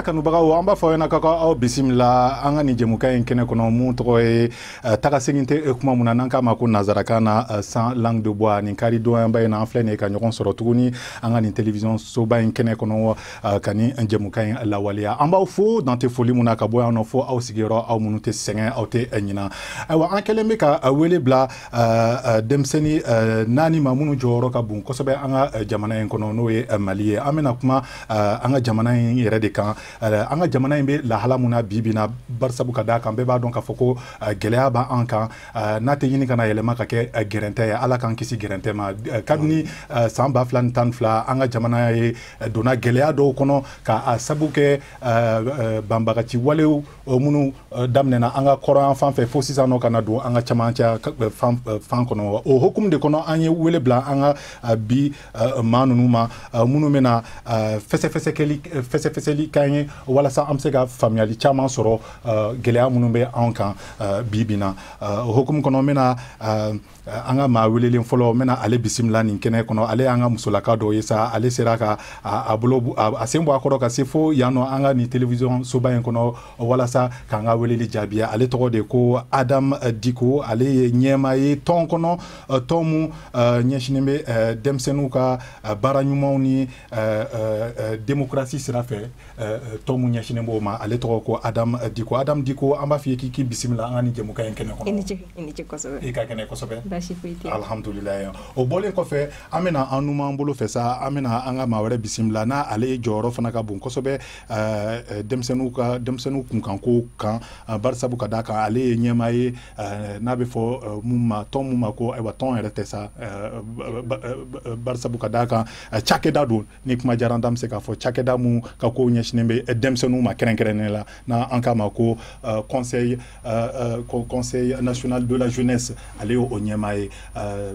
kanubagaw an b'a fɔ ɲɛna k'aw aw bisimila an ka nin jɛmukan in kɛnɛ kɔnɔ mun tɔgɔ ye tagasegin tɛ kuma mun na n'an k'a ma ko nazarakan na sans langue de bois nin kari doyanba in na an filɛ nin ye ka ɲɔgɔn sɔrɔ tuguni an ka nin télévision soba in kɛnɛ kɔnɔ ka nin jɛmukan in lawaleya an b'aw fo dan tɛ foli mun na ka bɔ yan nɔ fo aw sigiyɔrɔ aw minnu tɛ sɛgɛn aw tɛ ɲina ayiwa an kɛlen bɛ ka wele bila denmisɛnnin naani ma minnu jɔyɔrɔ ka bon kosɛbɛ an ka jamana in kɔnɔ n'o ye Mali ye an bɛna kuma an ka jamana in yɛrɛ de kan an ka jamana in bɛ lahala mun na bi bi na barisabu ka d'a kan bɛɛ b'a dɔn k'a fɔ ko gɛlɛya b'an kan n'a tɛ ɲini ka na yɛlɛma ka kɛ gɛrɛntɛ ye ala k'an kisi gɛrɛntɛ ma kabini san 2012 an ka jamana ye donna gɛlɛya dɔw kɔnɔ ka sabu kɛ banbagaci walew minnu daminɛna an ka kɔrɔn fan fɛ fo sisan nɔ ka na don an ka camancɛ fan kɔnɔ o hukumu de kɔnɔ an ye wele bila an ka bi maa ninnu ma minnu bɛna fɛsɛfɛsɛli k'an ye walasa an bɛ se ka faamuyali caman sɔrɔ gɛlɛya minnu bɛ anw kan bi bi na o hukumu kɔnɔ n bɛna an ka maa welelen fɔlɔ n bɛna ale bisimila nin kɛnɛ kɔnɔ ale y'an ka musolaka dɔ ye sa ale sera ka a sen bɔ a kɔrɔ ka se fo yan nɔ an ka nin télévision soba in kɔnɔ walasa k'an ka weleli jaabiya ale tɔgɔ de ko Adam Diko ale ye ɲɛmaa ye tɔn kɔnɔ tɔn mun ɲɛsinen bɛ denmisɛnninw ka baara ɲumanw ni démocratie sira fɛ tɔn mun ɲɛsinen b'o ma ale tɔgɔ ko Adam Diko Adam Diko an b'a fɔ i ye k'i bisimila an ka nin jɛmukan in kɛnɛ kɔnɔ i ni ce kosɛbɛ i ka kɛnɛ kosɛbɛ alhamdulillah o bɔlen kɔfɛ an bɛna an numan bolo fɛ sa an bɛna an ka maa wɛrɛ bisimila n'a ale jɔyɔrɔ fana ka bon kosɛbɛ denmisɛnninw kunkanko kan barisabu ka d'a kan ale ye ɲɛmaa ye n'a bɛ fɔ tɔn mun ma ko ayiwa tɔn yɛrɛ tɛ sa barisabu ka d'a kan cakɛda don ni kuma diyara an da bɛ se k'a fɔ cakɛda mun ka kow ɲɛsinen bɛ denmisɛnninw ma kɛrɛnkɛrɛnnen la n'an k'a ma ko conseil national de la jeunesse ale y'o ɲɛmaa ye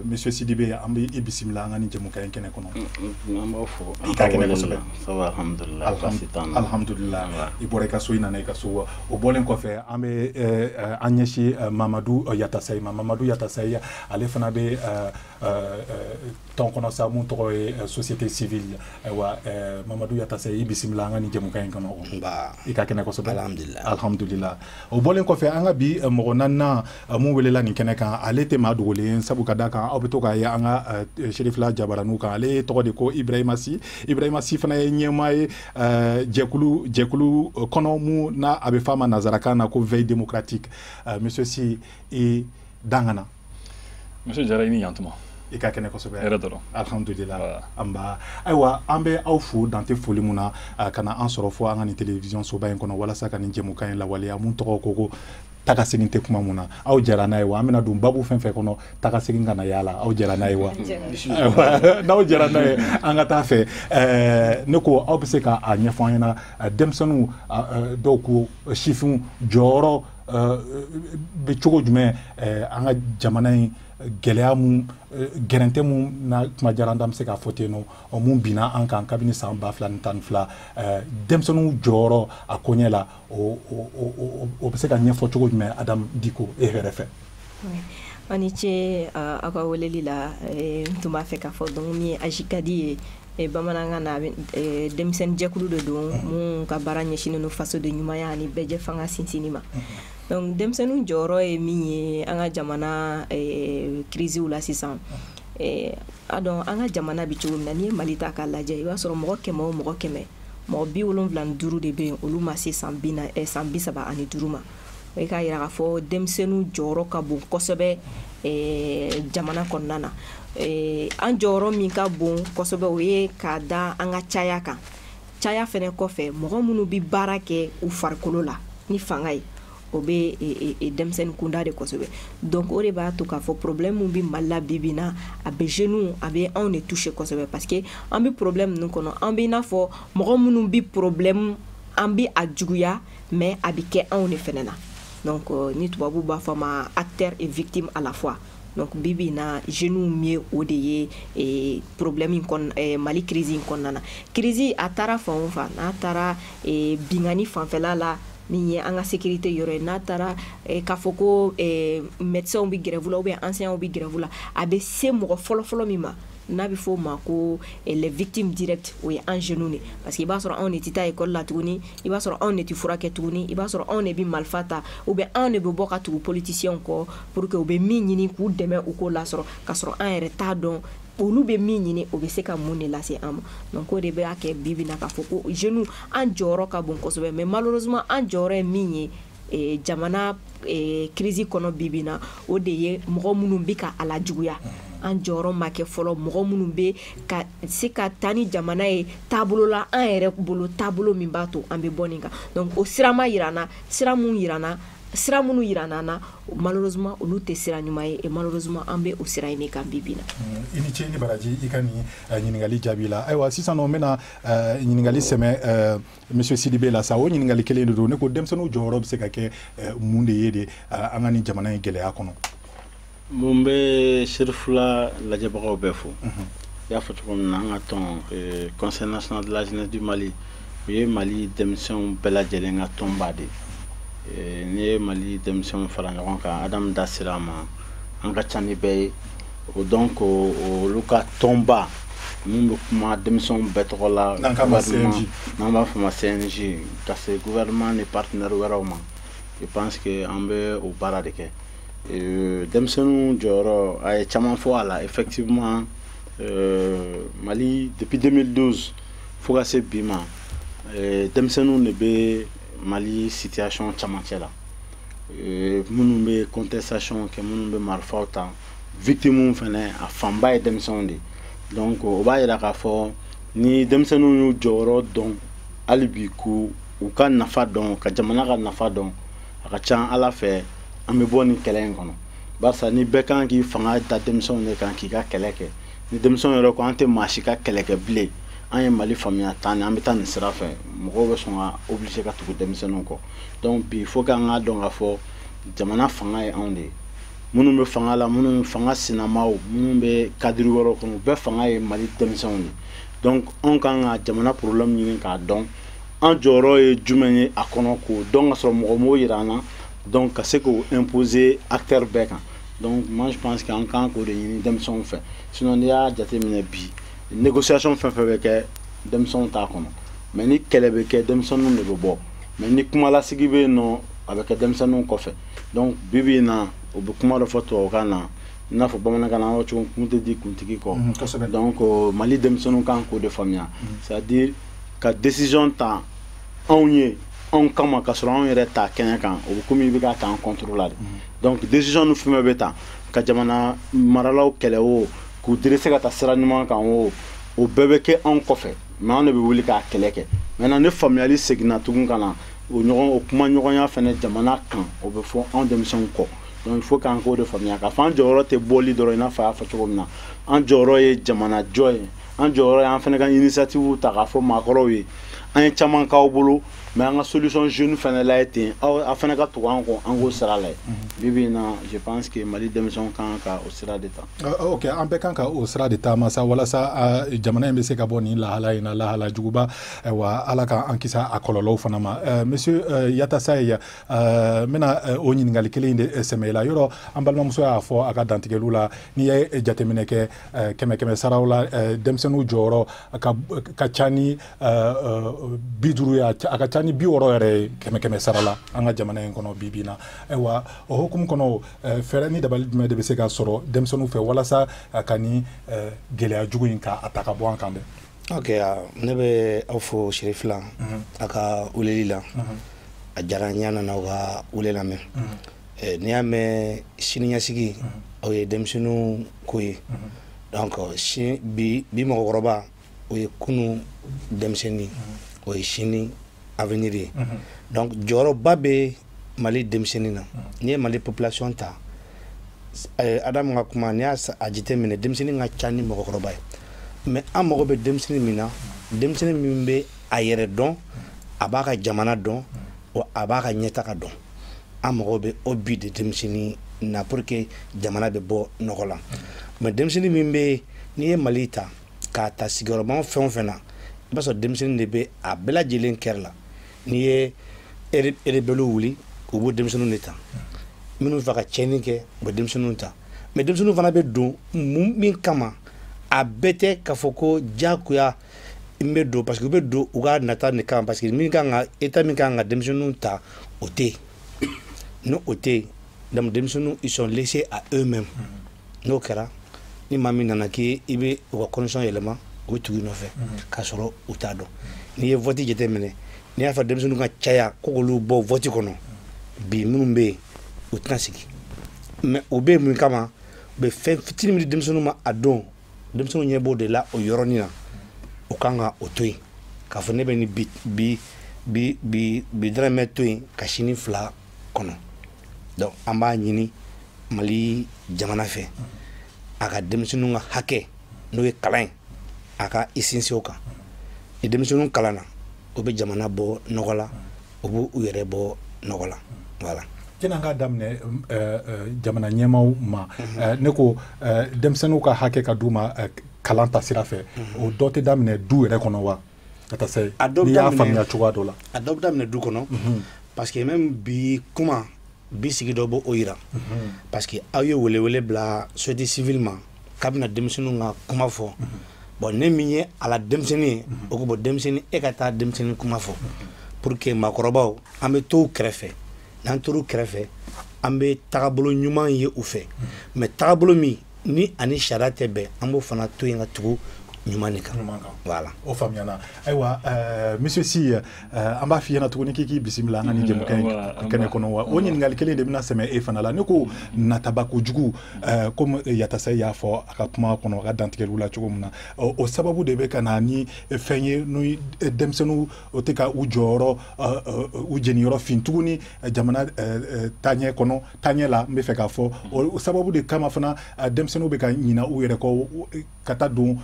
monsieur Sidibe an bɛ i bisimila an ka nin jɛmukan in kɛnɛ kɔnɔ an b'aw fo i ka kɛnɛ kosɛbɛ alhamdulillah i bɔra i ka so i nana i ka so wa o bɔlen kɔfɛ an bɛ an ɲɛsin Mamadu Yatasayi ma Mamadu Yatasayi ale fana bɛ tɔn kɔnɔ sa mun tɔgɔ ye société civile ayiwa Mamadu Yatasayi i bisimila an ka nin jɛmukan in kɔnɔ i ka kɛnɛ kosɛbɛ alhamdulillah o bɔlen kɔfɛ an ka bi mɔgɔ naaninan mun welela nin kɛnɛ kan ale tɛ maa dogolen sabu ka d'a kan aw bɛ to k'a ye an ka Serifila Jabaraninw kan ale tɔgɔ de ko Ibrahima Sy fana ye ɲɛmaa ye jɛkulu kɔnɔ mun n'a a bɛ f'a ma nazarakan na ko veille démocratique monsieur Sy i dangana monsieur Jara i ni yantuma i ka kɛnɛ kosɛbɛ hɛrɛ dɔrɔn alhamdulillah ayiwa an bɛ aw fo dan tɛ foli mun na ka na an sɔrɔ fo an ka nin télévision soba in kɔnɔ walasa ka nin jɛmukan in lawaleya mun tɔgɔ ko tagasegin tɛ kuma mun na aw jɛra n'a ye wa an bɛna don babu fɛn fɛn kɔnɔ tagasegin kana yaala aw jɛra n'a ye wa n'aw jɛra n'a ye an ka taa fɛ ne ko aw bɛ se k'a ɲɛfɔ an ɲɛna denmisɛnninw dɔw ko sifinw jɔyɔrɔ bɛ cogo jumɛn an ka jamana in gɛlɛya mun gɛrɛntɛ mun na kuma diyara an da bɛ se k'a fɔ ten nɔ mun binna an kan kabini san 2012 denmisɛnninw jɔyɔrɔ a koɲɛ la o bɛ se ka ɲɛfɔ cogo jumɛn Adam Diko e yɛrɛ fɛ aw ni ce aw ka weleli la n tun b'a fɛ k'a fɔ donc min ye AJICADI ye bamanankan na denmisɛnnin jɛkulu de don mun ka baara ɲɛsinnen don faso de ɲumanya ani bɛɛ fanga sinsinni ma donc denmisɛnninw jɔyɔrɔ ye min ye an ka jamana crise la sisan a dɔn an ka jamana bi cogo min na n'i ye Mali ta k'a lajɛ i b'a sɔrɔ mɔgɔ 100 o mɔgɔ 100 mɔgɔ 75 de bɛ yen olu ma se san 35 ma o ye k'a jira k'a fɔ denmisɛnninw jɔyɔrɔ ka bon kosɛbɛ jamana kɔnɔna na an jɔyɔrɔ min ka bon kosɛbɛ o ye k'a da an ka caya kan caya fɛnɛ kɔfɛ mɔgɔ minnu bi baara kɛ u farikolo la ni fanga ye o bɛ denmisɛnnin kunda de kosɛbɛ donc o de b'a to k'a fɔ problème min bɛ Mali la bi bi na a bɛ jeunes a bɛ anw de toucher kosɛbɛ parce que an bɛ problème ninnu kɔnɔ an bɛ i n'a fɔ mɔgɔ minnu bɛ problème an bɛ a juguya mais a bɛ kɛ anw de fɛnɛ na donc ni tubabu b'a fɔ ma acteur et victime à la fois donc bibi na jeunes ye o de ye problème in kɔnɔ Mali crise in kɔnɔna na crise a taara fan o fan n'a taara bingani fanfɛla la min ye an ka sécurité yɔrɔ ye n'a taara k'a fɔ ko médecins bɛ grève la ou bien enseignants bɛ grève la a bɛ se mɔgɔ fɔlɔfɔlɔ min ma n'a bɛ fɔ o ma ko les victimes directes o ye an jeunes de parce que i b'a sɔrɔ anw de tɛ taa école la tuguni i b'a sɔrɔ anw de tɛ furakɛ tuguni i b'a sɔrɔ anw de bɛ marifa ta ou bien anw de bɛ bɔ ka tugu politiciens kɔ pour que u bɛ min ɲini k'u dɛmɛ u k'o lasɔrɔ ka sɔrɔ an yɛrɛ t'a dɔn olu bɛ min ɲini o bɛ se ka mun de lase an ma donc o de bɛ kɛ bibi na k'a fɔ ko jeunes an jɔyɔrɔ ka bon kosɛbɛ mais malheureusement an jɔyɔrɔ ye min ye jamana crise kɔnɔ bibi na o de ye mɔgɔ minnu bɛ ka a lajuguya an jɔyɔrɔ ma kɛ fɔlɔ mɔgɔ minnu bɛ ka se ka taa ni jamana ye taabolo la an yɛrɛ bolo taabolo min b'a to an bɛ bɔ nin kan donc o sira ma yirana sira minnu yirana na malheureusement olu tɛ sira ɲuman ye et malheureusement an bɛ o sira ɲini kan bibi na i ni ce ni baraji i ka nin ɲininkali jaabi la ayiwa sisan nɔ n bɛna ɲininkali sɛmɛ monsieur Sidibe la sa o ɲininkali kelen de don ne ko denmisɛnninw jɔyɔrɔ bɛ se ka kɛ mun de ye de an ka nin jamana in gɛlɛya kɔnɔ mun bɛ serifula lajɛbagaw bɛɛ fo i y'a fɔ cogo min na an ka tɔn conseil national de la jeunesse du Mali o ye Mali denmisɛnw bɛɛ lajɛlen ka tɔnba de n'i ye Mali denmisɛnw fara ɲɔgɔn kan Adamu da sera a ma an ka ca ni bɛɛ ye o donc olu ka tɔnba min bɛ kuma denmisɛnw bɛɛ tɔgɔ la n'an b'a fɔ ma CNJ ka se gouvernement ni partenaires wɛrɛw ma je pense que an bɛ o baara de kɛ denmisɛnninw jɔyɔrɔ a ye caman fɔ a la effectivement Mali depuis 2012 fo ka se bi ma denmisɛnninw de bɛ Mali situation camancɛ la minnu bɛ contestation kɛ minnu bɛ marifaw ta victimes fana a fanba ye denmisɛnninw de donc o b'a jira k'a fɔ ni denmisɛnninw y'u jɔyɔrɔ dɔn hali bi k'u ka nafa dɔn ka jamana ka nafa dɔn a ka ca Ala fɛ an bɛ bɔ nin kɛlɛ in kɔnɔ barisa ni bɛɛ kan k'i fanga da denmisɛnw de kan k'i ka kɛlɛ kɛ ni denmisɛnw yɛrɛ ko an tɛ maa si ka kɛlɛ kɛ bilen an ye Mali faamuya tan ni an bɛ taa nin sira fɛ mɔgɔw bɛ sɔn ka obligé ka tugu denmisɛnninw kɔ donc bi il faut que an k'a dɔn k'a fɔ jamana fanga ye anw de ye minnu bɛ fanga la minnu fanga sinamaw minnu bɛ cadre wɛrɛw kɔnɔ bɛɛ fanga ye Mali denmisɛnw de donc anw kan ka jamana problème ɲini k'a dɔn an jɔyɔrɔ ye jumɛn ye a kɔnɔ k'o dɔn ka sɔrɔ mɔgɔ m'o yira an na donc ka se k'o imposer acteur bɛɛ kan donc moi je pense que an kan k'o de ɲini denmisɛnw fɛ sinon n'i y'a jateminɛ bi négociation fɛn fɛn bɛ kɛ denmisɛnw t'a kɔnɔ mais ni kɛlɛ bɛ kɛ denmisɛnninw de bɛ bɔ mais ni kumalasigi bɛ yen nɔ a bɛ kɛ denmisɛnninw kɔfɛ donc bibi in na o bɛ kuma dɔ fɔ tubabukan na i n'a fɔ bamanankan na an b'a fɔ cogo kun tɛ di kuntigi kɔ donc Mali denmisɛnninw kan k'o de faamuya c'est à dire ka décision ta anw ye anw kama ka sɔrɔ anw yɛrɛ ta kɛnɛ kan o bɛ komi i bɛ ka ta an contre la de donc décision nu fɛn bɛ ta ka jamana maralaw kɛlɛ o k'u direse ka taa sira ɲuman kan o bɛɛ bɛ kɛ anw kɔfɛ mais anw de bɛ wuli k'a kɛlɛ kɛ maintenant ni faamuyali seginna tugun ka na o kuma ɲɔgɔnya fɛnɛ jamana kan o bɛ fɔ anw denmisɛnw kɔ donc il faut k'an k'o de faamuya k'a fɔ an jɔyɔrɔ tɛ bɔli dɔrɔn i n'a fɔ a y'a fɔ cogo min na an jɔyɔrɔ ye jamana jɔ ye an jɔyɔrɔ ye an fɛnɛ ka initiative ta k'a fɔ maakɔrɔw ye an ye caman k'aw bolo mais an ka solution jeune fɛnɛ la ye ten a fɛnɛ ka tugu an kɔ an k'o sira la ye bibi in na je pense que Mali denmisɛnw kan ka o sira de ta ok an bɛɛ kan ka o sira de ta masa walasa jamana in bɛ se ka bɔ nin lahala in na lahala juguba wa Ala ka an kisi a kɔlɔlɔw fana ma monsieur Yatasa n bɛna o ɲininkali kelen de sɛmɛ i la yɔrɔ an balimamuso y'a fɔ a ka dantigɛliw la n'i ye jateminɛ kɛ kɛmɛ saraw la denmisɛnninw jɔyɔrɔ ka ca ni 50 ye a ka ca ni 60 yɛrɛ ye kɛmɛ sara la an ka jamana in kɔnɔ bibi na ayiwa o hukumu kɔnɔ fɛɛrɛ ni dabali jumɛn de bɛ se ka sɔrɔ denmisɛnninw fɛ walasa ka ni gɛlɛya jugu in ka a ta ka bɔ an kan dɛ ok ne bɛ aw fo Serifila a ka weleli la a diyara n ye nana aw ka wele lamɛn n'i y'a mɛn siniɲɛsigi o ye denmisɛnninw ko ye donc bi mɔgɔkɔrɔba o ye kunu denmisɛnnin o ye sini avenir ye donc jɔyɔrɔba bɛ Mali denmisɛnnin na n'i ye Mali population ta Adamu ka kuma n'i y'a jateminɛ denmisɛnnin ka ca ni mɔgɔkɔrɔba ye mais an mago bɛ denmisɛnnin min na denmisɛnnin min bɛ a yɛrɛ dɔn a b'a ka jamana dɔn wa a b'a ka ɲɛtaga dɔn an mago bɛ o bi de denmisɛnnin na pour que jamana bɛ bɔ nɔgɔ la mais denmisɛnnin min bɛ n'i ye Mali ta k'a ta sigiyɔrɔma fɛn o fɛn na i b'a sɔrɔ denmisɛnnin de bɛ a bɛɛ lajɛlen kɛrɛ la n'i ye rebelle wuli u b'o denmisɛnninw de ta minnu fɛ ka tiɲɛni kɛ u bɛ denmisɛnninw ta mais denmisɛnninw fana bɛ don min kama a bɛɛ tɛ k'a fɔ ko diyagoya n bɛ don parce que u bɛ don u ka nata de kan parce que min kan ka état min kan ka denmisɛnninw ta o tɛ yen ni o tɛ yen donc denmisɛnninw ils sont laissés à eux-mêmes n'o kɛra ni maa min nana k'i bɛ u ka condition yɛlɛma u bɛ tugu i nɔfɛ k'a sɔrɔ u t'a dɔn n'i ye vote jateminɛ n'i y'a fɔ denmisɛnninw ka caya ko k'olu bɔ vote kɔnɔ bi minnu bɛ yen u tɛna sigi mais o bɛ yen mun kama u bɛ fɛn fitinin min di denmisɛnninw ma a don denmisɛnninw ɲɛ b'o de la o yɔrɔnin na o kan ka o to yen k'a fɔ ne bɛ ni bi dɔrɔmɛ to yen ka sini 2 kɔnɔ donc an b'a ɲini Mali jamana fɛ a ka denmisɛnninw ka hakɛ n'o ye kalan ye a ka i sinsin o kan ni denmisɛnninw kalanna o bɛ jamana bɔ nɔgɔ la o b'u yɛrɛ bɔ nɔgɔ la voilà. Kena ka daminɛ jamana ɲɛmaaw ma ne ko denmisɛnninw ka hakɛ ka d'u ma kalan ta sira fɛ o dɔ tɛ daminɛ du yɛrɛ kɔnɔ wa ka taa se n'i y'a faamuya cogoya dɔ la a dɔ bɛ daminɛ du kɔnɔ parce que même bi kuma bi sigi dɔ b'o yira parce que aw ye welewele bila société civile ma k'a bɛna denmisɛnninw ka kuma fɔ bon ne min ye a la denmisɛnnin ye o ko bon denmisɛnnin e ka taa denmisɛnnin kuma fɔ pour que maakɔrɔbaw an bɛ to u kɛrɛfɛ n'an tor'u kɛrɛfɛ an bɛ tagabolo ɲuman ye u fɛ mais tagabolo min ni ani sariya tɛ bɛn an b'o fana to yen ka tugu ɲuman de kan voilà o faamuyana ayiwa monsieur Si an b'a f'i ɲɛna tuguni k'i bisimila an ka nin jɛmukan kɛnɛ kɔnɔ wa o ɲininkali kelen de bɛna sɛmɛ e fana la ne ko nataba kojugu comme Yatasa y'a fɔ a ka kuma kɔnɔ a ka dantigɛliw la cogo min na o sababu de bɛ ka na ni fɛn ye n'o denmisɛnninw o tɛ ka u jɔyɔrɔ u jeniyɔrɔ fin tuguni jamana taaɲɛ kɔnɔ taaɲɛ la n bɛ fɛ k'a fɔ o sababu de kama fana denmisɛnninw bɛ ka ɲina u yɛrɛ kɔ ka taa don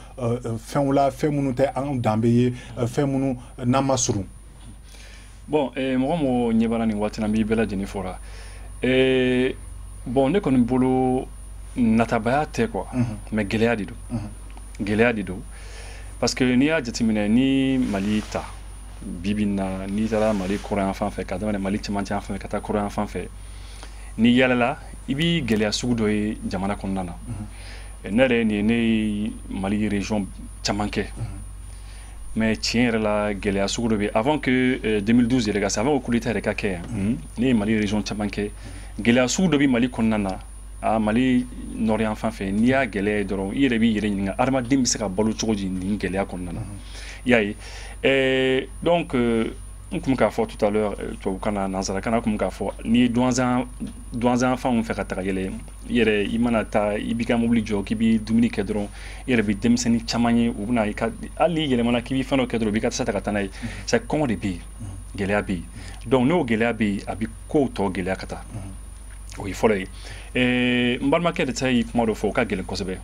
fɛnw la fɛn minnu tɛ an danbe ye fɛn minnu n'an ma surun. Bon mɔgɔ mɔgɔ ɲɛ b'a la nin waati la n b'i bɛɛ lajɛlen fɔra bon ne kɔni bolo natabaya tɛ quoi mais gɛlɛya de don gɛlɛya de don parce que n'i y'a jateminɛ ni Mali ta bibi na n'i taara Mali kɔrɔyan fan fɛ ka daminɛ Mali cɛmancɛ yan fan fɛ ka taa kɔrɔyan fan fɛ n'i yalala i b'i gɛlɛya sugu dɔ ye jamana kɔnɔna na. Ne yɛrɛ ne ye Mali région caman kɛ mais tiɲɛ yɛrɛ la gɛlɛya sugu dɔ bɛ avant que 2012 yɛrɛ ka se avant que coup d'état yɛrɛ ka kɛ yan ne ye Mali région caman kɛ gɛlɛya sugu dɔ bɛ Mali kɔnɔna na Mali nord yan fan fɛ n'i y'a gɛlɛya ye dɔrɔn i yɛrɛ b'i yɛrɛ ɲininka adamaden bɛ se ka balo cogo di nin gɛlɛya kɔnɔna na i y'a ye donc n kun k'a fɔ tout à l'heure tubabukan na nanzarakan na kun k'a fɔ n'i ye duwanzan fanw fɛ ka taga yɛlɛ i yɛrɛ i mana taa i b'i ka mobili jɔ k'i bɛ dumuni kɛ dɔrɔn i yɛrɛ bɛ denmisɛnnin caman ye u bɛna hali n'i yɛlɛmana k'i bɛ fɛn dɔ kɛ dɔrɔn i b'i ka tasa ta ka taa n'a ye c'est kɔngɔ de bɛ yen gɛlɛya bɛ yen donc n'o gɛlɛya bɛ yen a bɛ kow tɔ gɛlɛya ka taa o ye fɔlɔ ye n balimakɛ de ta ye kuma dɔ fɔ o ka gɛlɛn kosɛbɛ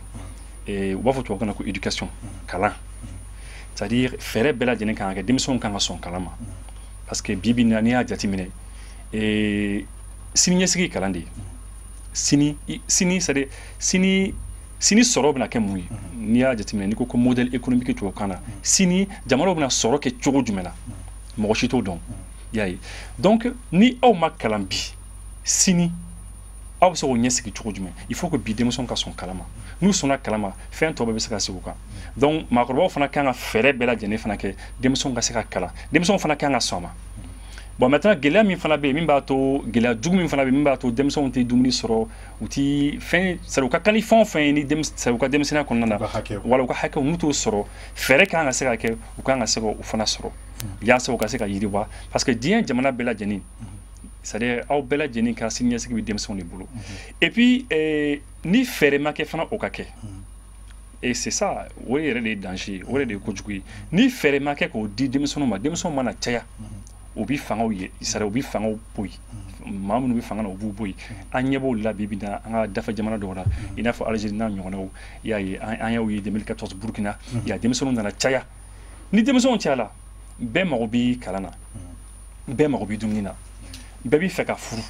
u b'a fɔ tubabukan na ko éducation kalan c'est à dire fɛɛrɛ bɛɛ lajɛlen kan ka kɛ denmisɛnw kan ka sɔn kalan ma. Parce que bibi n'i y'a jateminɛ sini ɲɛsigi kalan de ye sini c'est-à-dire sini sɔrɔ bɛna kɛ mun ye n'i y'a jateminɛ n'i ko ko modèle économique tubabukan na sini jamanaw bɛna sɔrɔ kɛ cogo jumɛn na mɔgɔ si t'o dɔn i y'a ye donc ni aw ma kalan bi sini aw bɛ se k'o ɲɛsigi cogo jumɛn il faut que bi denmisɛnw ka sɔn kalan ma n'u sɔnna kalan ma fɛn tɔ bɛɛ bɛ se ka sigi o kan donc maakɔrɔbaw fana kan ka fɛɛrɛ bɛɛ lajɛlen fana kɛ denmisɛnw ka se ka kalan denmisɛnw fana kan ka sɔn ma bon maintenant gɛlɛya min fana bɛ yen min b'a to gɛlɛya jugu min fana bɛ yen min b'a to denmisɛnw tɛ dumuni sɔrɔ u tɛ fɛn c'est-à-dire u ka kan ni fɛn o fɛn ye ni u ka denmisɛnninya kɔnɔna na wala u ka hakɛw n'u t'o sɔrɔ fɛɛrɛ kan ka se ka kɛ u kan ka se k'o fana sɔrɔ yaasa u ka se ka yiriwa parce que diɲɛ jamana bɛɛ lajɛlen c'est-à-dire aw bɛɛ lajɛlen ka siniɲɛsigi bɛ denmisɛnw de bolo et puis ni fɛɛrɛ ma kɛ fana o ka kɛ et c'est ça o yɛrɛ de ye danger o yɛrɛ de ye kojugu ye ni fɛɛrɛ ma kɛ k'o di denmisɛnw ma denmisɛnw mana caya u bɛ fangaw ye c'est-à-dire u bɛ fangaw bɔ yen maa minnu bɛ fanga na u b'u bɔ yen an ɲɛ b'o la bi na an ka dafa jamana dɔw la i n'a fɔ Algérie n'a ɲɔgɔnnaw i y'a ye an y'o ye 2014 Burkina i y'a denmisɛnw nana caya ni denmisɛnw cayala bɛɛ mago bɛ kalan na bɛɛ mago bɛ dumuni na bɛɛ b'i fɛ ka furu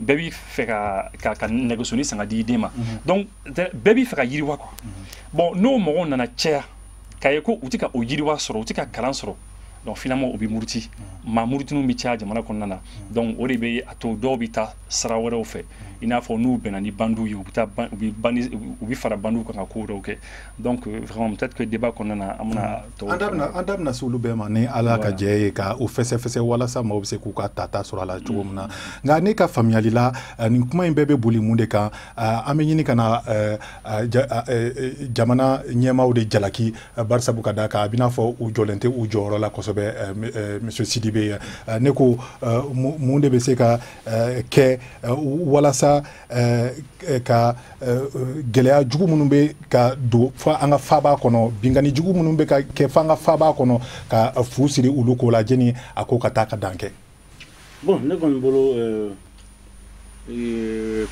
bɛɛ b'i fɛ ka nɛgɛsoni san ka di i den ma donc bɛɛ b'i fɛ ka yiriwa quoi bon n'o mɔgɔw nana caya k'a ye ko u tɛ ka o yiriwa sɔrɔ u tɛ ka kalan sɔrɔ donc finalement u bɛ muruti maa murutininw bɛ caya jamana kɔnɔna na donc o de bɛ a to dɔw bɛ taa sira wɛrɛw fɛ i n'a fɔ n'u bɛnna ni bandiw ye u bɛ fara bandiw kan ka ko dɔw kɛ donc vraiment peut-être que débat kɔnɔna na an bɛna an da bɛna se olu bɛɛ ma ni ala ka jɛ ye ka o fɛsɛfɛsɛ walasa maaw bɛ se k'u ka tata sɔrɔ a la cogo min na nka ne ka faamuyali la nin kuma in bɛɛ bɛ boli mun de kan an bɛ ɲini ka na jamana ɲɛmaaw de jalaki barisabu ka da kan a bɛna fɔ u jɔlen tɛ u jɔyɔrɔ la kosɛbɛ monsieur Sidibe ne ko mun de bɛ se ka kɛ walasa ka gɛlɛya jugu minnu bɛ ka don fo an ka faaba kɔnɔ bingani jugu minnu bɛ ka kɛ fo an ka faaba kɔnɔ ka fu siri olu ko la jɛni a ko ka taa ka dan kɛ. Bon ne kɔni bolo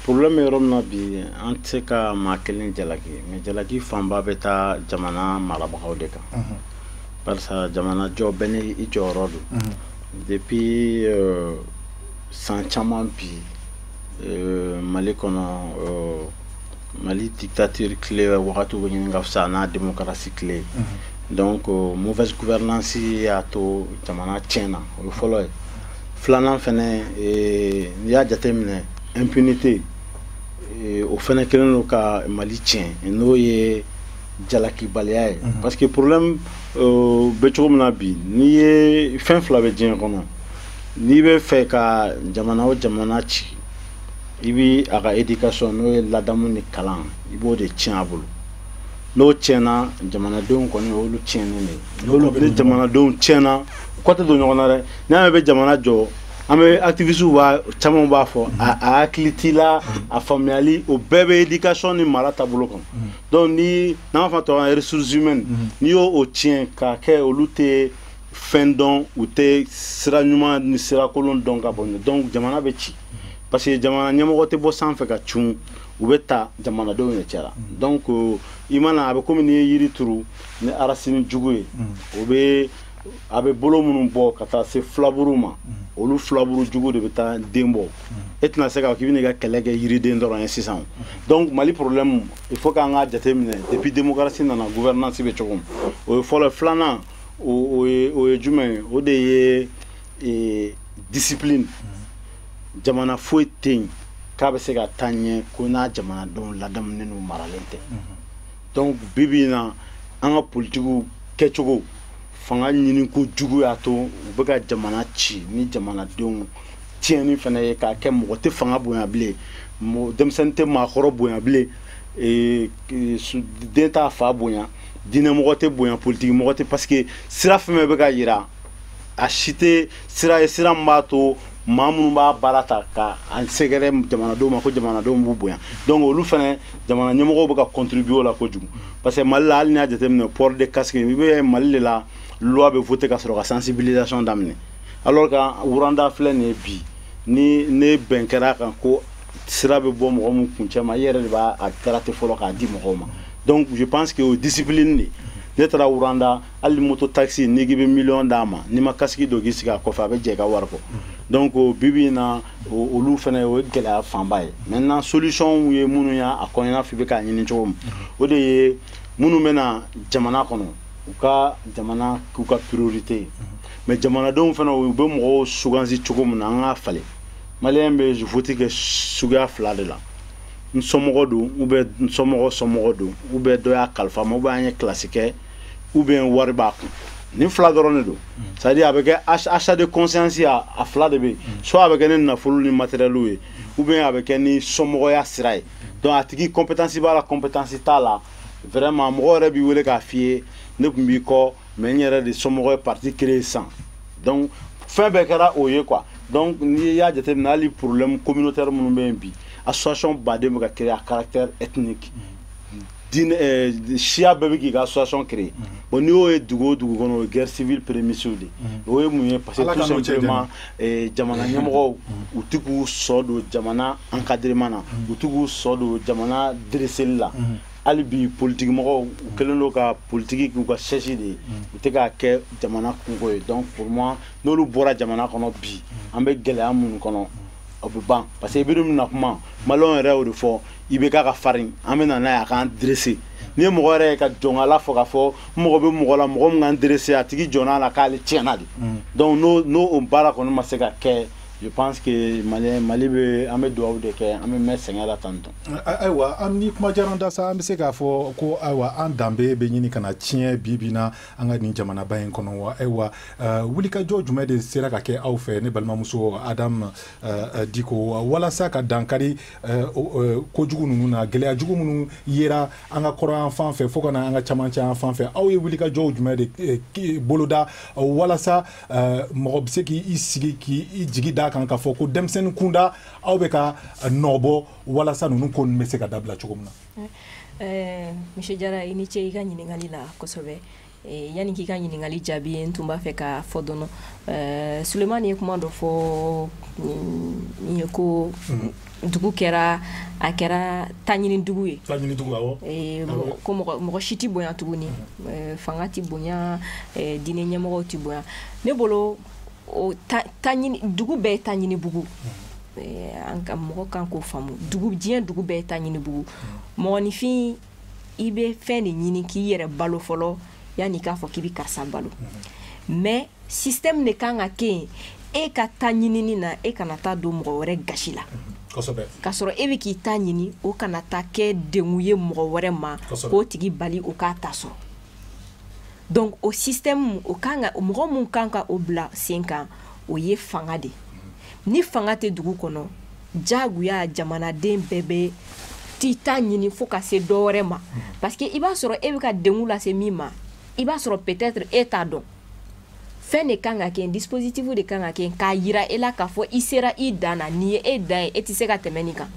problème yɔrɔ min na bi an tɛ se ka maa kelen jalaki mais jalaki fanba bɛ taa jamana marabagaw de kan barisa jamana jɔ bɛɛ ni i jɔyɔrɔ don depuis san caman bi Mali kɔnɔ Mali dictature clé wagati bɛ ɲini ka fisa n'a démocratie clé donc mauvaise gouvernance y'a to jamana tiɲɛna o ye fɔlɔ ye filanan fɛnɛ n'i y'a jateminɛ impunité o fɛnɛ kelen don ka Mali tiɲɛ n'o ye jalakibaliya ye parce que problème bɛ cogo min na bi n'i ye fɛn fila bɛ diɲɛ kɔnɔ n'i bɛ fɛ ka jamana o jamana ci i bi a ka éducation n'o ye ladamu ni kalan i b'o de tiɲɛ a bolo n'o tiɲɛna jamanadenw kɔni olu tiɲɛnen de n'olu ni jamanadenw tiɲɛna kɔ tɛ don ɲɔgɔn na dɛ n'an bɛ jamana jɔ an bɛ activistes b'a caman b'a fɔ a hakili t'i la a faamuyali o bɛɛ bɛ éducation ni mara taabolo kan donc ni n'an b'a fɔ tɔgɔ ressources humaines n'i y'o tiɲɛ k'a kɛ olu tɛ fɛn dɔn u tɛ sira ɲuman ni sira kolon dɔn ka bɔ donc jamana bɛ ci parce que jamana ɲɛmɔgɔ tɛ bɔ sanfɛ ka cun u bɛ ta jamanadenw de cɛla donc i mana a bɛ komi n'i ye yiri turu ni arasini jugu ye a bɛ bolo minnu bɔ ka taa se filaburu ma olu filaburu jugu de bɛ taa den bɔ e tɛna se k'a fɔ k'i bɛna i ka kɛlɛ kɛ yiriden dɔrɔn ye sisan donc Mali problème il faut k'an ka jateminɛ depuis démocratie nana gouvernance bɛ cogo min o ye fɔlɔ filanan o ye jumɛn ye o de ye discipline jamana foyi tɛ yen k'a bɛ se ka taa ɲɛ ko n'a jamanadenw ladamunen n'u maralen tɛ donc bi bi in na an ka politigiw kɛcogo fanga ɲini ko jugu y'a to u bɛ ka jamana ci ni jamanadenw tiɲɛni fana ye k'a kɛ mɔgɔ tɛ fanga bonya bilen denmisɛnnin tɛ maakɔrɔ bonya bilen den t'a fa bonya diinɛmɔgɔ tɛ bonya politigimɔgɔ tɛ parce que sira fɛn fɛn bɛ ka yira a si tɛ sira ye sira min b'a to maa minnu b'a baara ta ka a sɛgɛrɛ jamanadenw ma ko jamanadenw b'u bonya donc olu fana jamana ɲɛmɔgɔw bɛ ka contribuer o la kojugu parce que Mali la hali n'i y'a jateminɛ port de casque i bɛ Mali de la loi bɛ voter ka sɔrɔ ka sensibilisation daminɛ alors que wuranda filɛ nin ye bi ni ne bɛn kɛra kan ko sira bɛ bɔ mɔgɔ min kuncɛ ma i yɛrɛ de b'a gratter fɔlɔ k'a di mɔgɔw ma donc je pense que o discipline de ne taara wuranda hali moto taxi n'i k'i bɛ miliyɔn d'a ma n'i ma casque don k'i sigi a kɔfɛ a bɛ jɛ i ka wari kɔ donc bibi in na olu fana o ye gɛlɛya fanba ye maintenant solution ye minnu y'a kɔnɔna f'i bɛ k'a ɲini cogo min o de ye minnu bɛna jamana kɔnɔ u ka jamana k'u ka priorité ye mais jamanadenw fana u bɛ mɔgɔw sugansi cogo min na an k'a falen maliyɛn bɛ vote kɛ suguya fila de la n somɔgɔ don ou bien n somɔgɔ don ou bien dɔ y'a kalifa ma ou bien an ye classe kɛ ou bien wari b'a kun ni fila dɔrɔn de don c'est à dire a bɛ kɛ achat de conscience a fila de bɛ yen soit a bɛ kɛ ni nafolo ni matériel ye ou bien a bɛ kɛ ni somɔgɔya sira ye donc a tigi compétence b'a la compétence t'a la vraiment mɔgɔ yɛrɛ b'i wele k'a f'i ye ne tun b'i kɔ mais n yɛrɛ de somɔgɔ ye parti créé sisan donc fɛn bɛɛ kɛra o ye quoi donc n'i y'a jateminɛ hali problème communautaire minnu bɛ yen bi association baden bɛ ka créer à caractère ethnique siya bɛɛ bɛ k'i ka association créer bon n'i y'o ye dugu o dugu kɔnɔ o ye guerre civile prémisse de o ye mun ye parce que tout simplement jamana ɲɛmɔgɔw u tɛ k'u sɔ don jamana encadrement na u tɛ k'u sɔ don jamana dreseli la hali bi politique mɔgɔw u kɛlen don ka politique k'u ka chɛsi de ye u tɛ k'a kɛ jamana kungo ye donc pour moi n'olu bɔra jamana kɔnɔ bi an bɛ gɛlɛya minnu kɔnɔ o bɛ ban parce que i bɛ don min na kuma maliyɛnw yɛrɛ y'o de fɔ i bɛ k'a ka farin an bɛ na n'a ye a k'an dresser n'i ye mɔgɔ yɛrɛ ye ka jɔnkala fɔ k'a fɔ mɔgɔ bɛ mɔgɔ la mɔgɔ min k'an dresser a tigi jɔnna a la k'ale tiɲɛna de donc n'o baara kɔni ma se ka kɛ je pense que Mali be an bɛ dugawu de kɛ an bɛ mɛn sɛgɛn la tantôt. Ayiwa an ni kuma diyara an da sa an bɛ se k'a fɔ ko ayiwa an danbe bɛ ɲini ka na tiɲɛ bi na an ka nin jamanaba in kɔnɔ wa ayiwa wulikajɔ jumɛn de sera ka kɛ aw fɛ ne balimamuso Adam Diko walasa ka dankari kojugu ninnu na gɛlɛya jugu minnu yera an ka kɔrɔ an fan fɛ fo ka na an ka camancɛ an fan fɛ aw ye wulikajɔ jumɛn de boloda walasa mɔgɔ bɛ se k'i sigi k'i jigi da kan ka fɔ ko denmisɛnnin kunda aw bɛ ka nɔbɔ walasa ninnu ko bɛ se ka dabila cogo min na. Monsieur Jara i ni ce i ka ɲininkali la kosɛbɛ yanni k'i ka ɲininkali jaabi n tun b'a fɛ ka fɔ dɔɔni Sulemani ye kuma dɔ fɔ n ye ko dugu kɛra a kɛra taɲini dugu ye ko mɔgɔ si tɛ bonya tuguni fanga tɛ bonya diinɛ ɲɛmɔgɔw tɛ bonya ne bolo dugu bɛɛ ye taɲini bugu an ka mɔgɔ kan k'o faamu diɲɛ dugu bɛɛ ye taɲini bugu mɔgɔninfin i bɛ fɛn de ɲini k'i yɛrɛ balo fɔlɔ yanni k'a fɔ k'i bɛ karisa balo mais système de kan ka kɛ yen e ka ta ɲinini na e kana taa don mɔgɔ wɛrɛ gasi la k'a sɔrɔ e bɛ k'i ta ɲini o kana taa kɛ dengun ye mɔgɔ wɛrɛ ma k'o tigi bali o k'a ta sɔrɔ donc o système o kan ka mɔgɔ mun kan ka o bila sen kan o ye fanga de ni fanga tɛ dugu kɔnɔ jagoya jamanaden bɛɛ bɛ t'i ta ɲini fo ka se dɔ wɛrɛ ma parce que i b'a sɔrɔ e bɛ ka dengun lase min ma i b'a sɔrɔ peut-être e t'a dɔn fɛn de kan ka kɛ dispositif de kan ka kɛ k'a yira e la k'a fɔ i sera i dan na nin ye e dan ye e tɛ se ka tɛmɛ nin kan